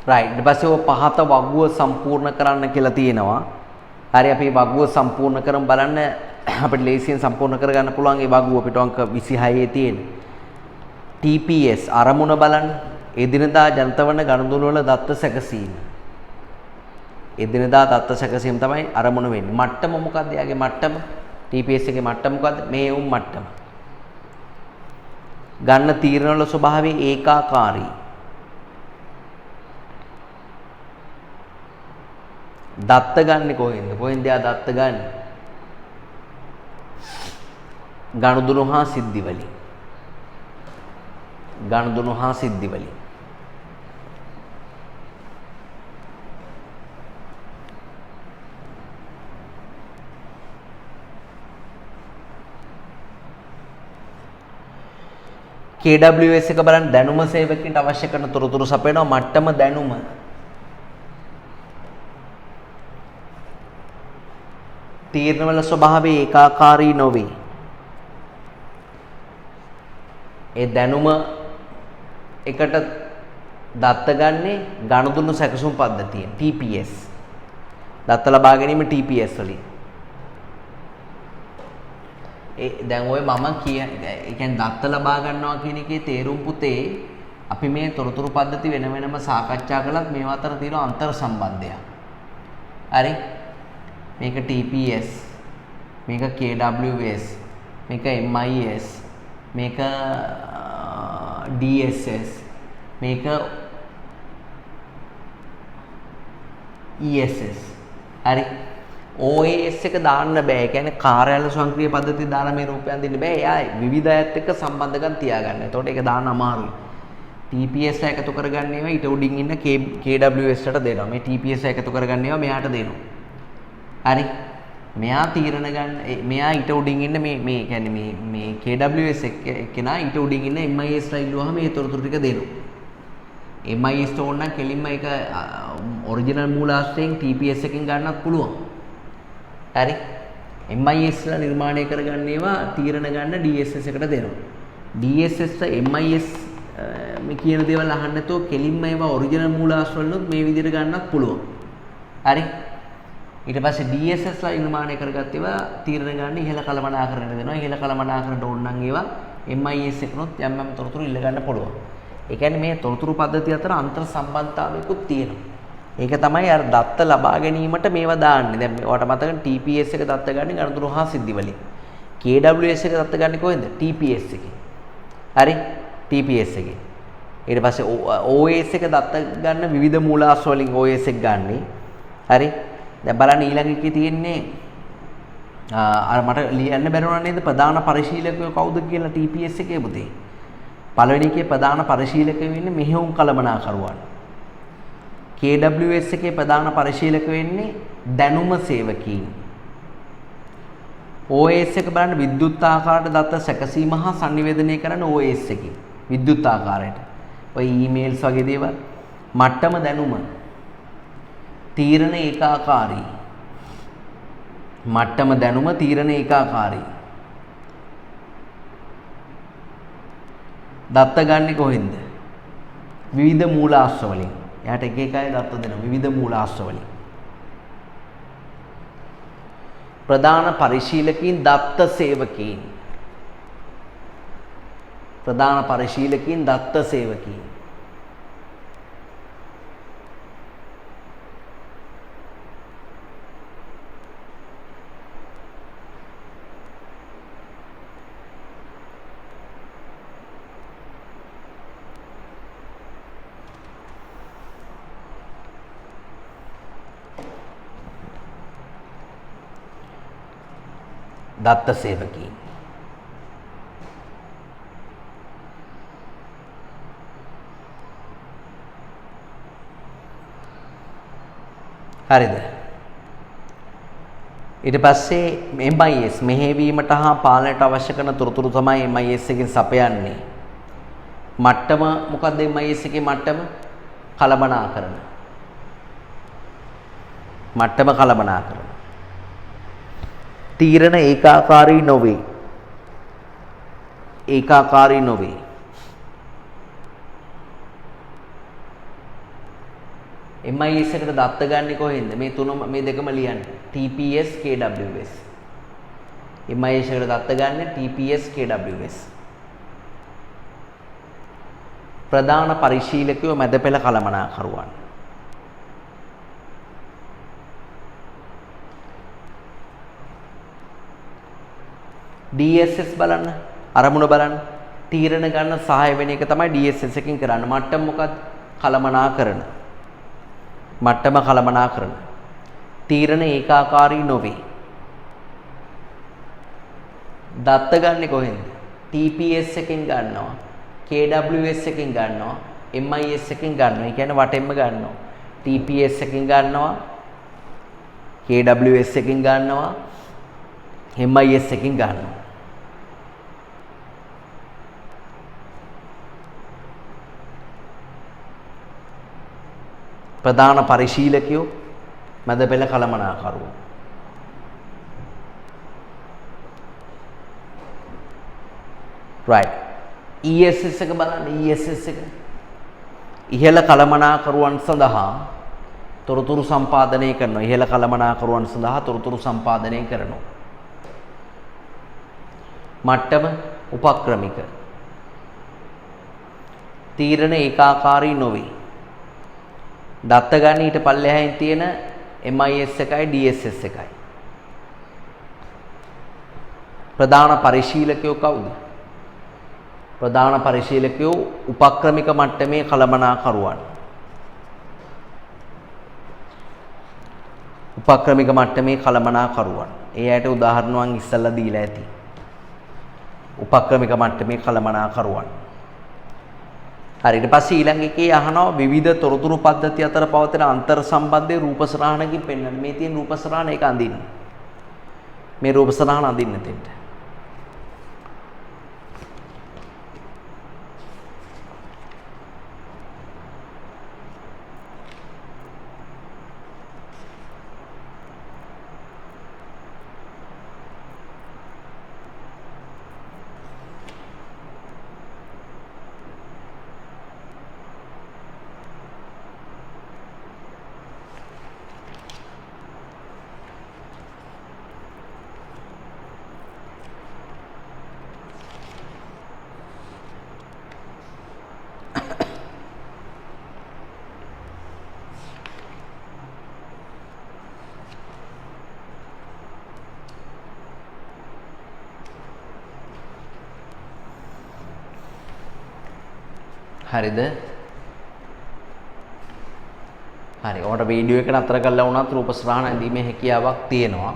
right ඊට පස්සේ ඔය පහත වගුව සම්පූර්ණ කරන්න කියලා තියෙනවා. හරි අපි වගුව සම්පූර්ණ කරමු බලන්න අපිට ලේසියෙන් සම්පූර්ණ කරගන්න පුළුවන් ඒ වගුව පිට අංක 26 තියෙන. TPS අරමුණ බලන්න එදිනදා ජනතවන ගනුදෙනු වල දත්ත සැකසීම. එදිනදා දත්ත සැකසීම තමයි අරමුණ වෙන්නේ. මට්ටම මොකක්ද? යාගේ මට්ටම TPS එකේ මට්ටම මොකක්ද? මේ උම් මට්ටම. ගන්න තීරණ වල ස්වභාවය ඒකාකාරී. දත්ත ගන්න කොහෙන්ද? කොහෙන්ද යා දත්ත ගන්න? ගනුදෙනු හා සිද්ධි වලින්. ගනුදෙනු හා සිද්ධි වලින්. KWS එක බලන්න දැනුම සේවකයන්ට අවශ්‍ය කරන තොරතුරු සපයනවා මට්ටම දැනුම. තීරණවල ස්වභාවය ඒකාකාරී නොවේ. ඒ දැනුම එකට දත්ත ගන්නේ ගනුදෙනු සැකසුම් පද්ධතියෙන් TPS. දත්ත ලබා ගැනීම TPS වලින්. දැන් ඔය මම ඒ කියන්නේ දත්ත ලබා ගන්නවා කියන එකේ තේරුම් පුතේ අපි මේ තොරතුරු පද්ධති වෙන වෙනම සාකච්ඡා කළත් මේවා අතර තියෙන අන්තර් සම්බන්ධයක්. හරි? මේක TPS, මේක KWS, මේක MIS, මේක DSS, මේක ESS. හරි? OAS එක දාන්න බෑ. ඒ කියන්නේ කාර්යාල ස්වයංක්‍රීය පද්ධතිය දාලා මේ රූපයන් දෙන්න බෑ. එයා විවිධ අයත් එක්ක සම්බන්ධකම් තියාගන්න. එතකොට ඒක දාන්න අමාරුයි. TPS එකතු කරගන්න ඒවා ඊට උඩින් ඉන්න KWS ට දෙනවා. මේ TPS එකතු කරගන්න ඒවා මෙයාට දෙනවා. හරි? මෙයා තීරණ ගන්න මෙයා ඊට උඩින් ඉන්න මේ කියන්නේ මේ KWS එක්කෙනා ඊට උඩින් ඉන්න MIS ට ඉල්ලුවාම මේ තොරතුරු ටික දෙනවා. MIS ට ඕන නම් කෙලින්ම ඒක ඔරිජිනල් මූලාශ්‍රයෙන් TPS එකෙන් ගන්නත් පුළුවන්. හරි MIS ලා නිර්මාණය කරගන්න ඒවා තීරණ ගන්න DSS එකට දෙනවා. DSS ට MIS මේ කියන දේවල් අහන්න නැතුව කෙලින්ම ඒවා ඔරිජිනල් මූලාශ්‍ර වලුත් මේ විදිහට ගන්නත් පුළුවන්. හරි ඊට පස්සේ DSS ලා නිර්මාණය කරගත්ත ඒවා තීරණ ගන්න ඉහළ කළමනාකරණයට දෙනවා. ඉහළ කළමනාකරණයට ඕන නම් ඒවා MIS එකනොත් යම් යම් තොරතුරු ඉල්ල ගන්න පුළුවන්. ඒ කියන්නේ මේ තොරතුරු පද්ධතිය අතර අන්තර් සම්බන්ධතාවයකුත් තියෙනවා. ඒක තමයි අර දත්ත ලබා ගැනීමට මේවා දාන්නේ. දැන් ඔයාලට මතකද TPS එක දත්ත ගන්න ගණතුරු හා සිද්ධි වලින්. KWS එක දත්ත ගන්න කොහෙන්ද? TPS එකේ. හරි? TPS එකේ. ඊට පස්සේ OAS එක දත්ත ගන්න විවිධ මූලාශ්‍ර වලින් OAS එක ගන්නෙ. හරි? දැන් බලන්න ඊළඟ එකේ තියෙන්නේ අර මට ලියන්න බැරුණා නේද ප්‍රධාන පරිශීලකයෝ කවුද කියලා TPS එකේ පුතේ. පළවෙනි එකේ ප්‍රධාන පරිශීලකයෝ ඉන්නේ මෙහෙයුම් කළමනාකරුවන්. KWS එකේ ප්‍රධාන පරිශීලක වෙන්නේ දැනුම සේවකීන්. OAS එක බලන්න විද්‍යුත් ආකාරයට දත්ත සැකසීම හා sannivedanaya කරන OAS එකේ විද්‍යුත් ආකාරයට. ඔය ඊමේල්ස් වගේ දේවල් මට්ටම දැනුම තීරණ ඒකාකාරී. මට්ටම දැනුම තීරණ ඒකාකාරී. දත්ත ගන්නෙ කොහෙන්ද? විවිධ මූලාශ්‍ර වලින්. එයාට එක එක අය දත්ත දෙනවා විවිධ මූලාශ්‍ර වලින්. ප්‍රධාන පරිශීලකීන් දත්ත සේවකීන්. ප්‍රධාන පරිශීලකීන් දත්ත සේවකීන්. දත්ත සේවකීන්. හරිද? ඊට පස්සේ MIS මෙහෙවීමට හා පාලනයට අවශ්‍ය කරන තොරතුරු තමයි MIS එකෙන් සපයන්නේ. මට්ටම මොකක්ද MIS එකේ මට්ටම? කළමනාකරන. මට්ටම කළමනාකරන. තීරණ ඒකාකාරී නොවේ. ඒකාකාරී නොවේ. MIS එකට දත්ත ගන්නෙ කොහෙන්ද? මේ තුනම මේ දෙකම ලියන්න. TPS KWS. MIS එකට දත්ත ගන්න TPS KWS. ප්‍රධාන පරිශීලකයෝ මැද පෙළ කළමනාකරුවන්. DSS බලන්න, අරමුණ බලන්න. තීරණ ගන්න සහාය වෙන එක තමයි DSS එකකින් කරන්නේ. මට්ටම මොකක්ද? කළමනාකරන. මට්ටම කළමනාකරන. තීරණ ඒකාකාරී නොවේ. දත්ත ගන්නෙ කොහෙන්ද? TPS එකෙන් ගන්නවා, KWS එකෙන් ගන්නවා, MIS එකෙන් ගන්නවා. ඒ කියන්නේ වටෙන්ම ගන්නවා. TPS එකෙන් ගන්නවා, KWS එකෙන් ගන්නවා, MIS එකෙන් ගන්නවා. ප්‍රධාන පරිශීලකයෝ මැද පෙළ කළමනාකරුවෝ. right. ESS එක බලන්න. ESS එක ඉහළ කළමනාකරුවන් සඳහා තොරතුරු සම්පාදනය කරනවා. ඉහළ කළමනාකරුවන් සඳහා තොරතුරු සම්පාදනය කරනවා. මට්ටම උපක්‍රමික. තීරණ ඒකාකාරී නොවේ. දත්ත ගන්න ඊට පල්ලෙහායින් තියෙන MIS එකයි DSS එකයි. ප්‍රධාන පරිශීලකයෝ කවුද? ප්‍රධාන පරිශීලකයෝ උපක්‍රමික මට්ටමේ කළමනාකරුවන්. උපක්‍රමික මට්ටමේ කළමනාකරුවන්. ඒ ඇයට උදාහරණ වන් ඉස්සල්ලා දීලා ඇති. උපක්‍රමික මට්ටමේ කළමනාකරුවන්. හරි. ඊට පස්සේ ඊළඟ එකේ අහනවා විවිධ තොරතුරු පද්ධති අතර පවතින අන්තර් සම්බන්ධයේ රූප සරහනකින් පෙන්වන්න. මේ තියෙන රූප සරහන ඒක අඳින්න. මේ රූප සරහන අඳින්න දෙන්න. හරිද? හරි. ඔයාලට වීඩියෝ එක නතර කරලා වුණත් රූප සරහන ඇඳීමේ හැකියාවක් තියෙනවා.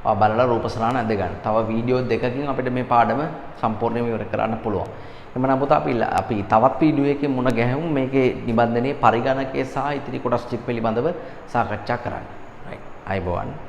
ඔයා බලලා රූප සරහන ඇඳ ගන්න. තව වීඩියෝ දෙකකින් අපිට මේ පාඩම සම්පූර්ණයෙන්ම ඉවර කරන්න පුළුවන්. එhmenan පුතා අපි තවත් වීඩියෝ එකකින් මුණ ගැහෙමු මේකේ නිබන්ධනයේ පරිගණකය සහ ඉතිරි කොටස් ටික පිළිබඳව සාකච්ඡා කරන්න. right. අයබෝවන්.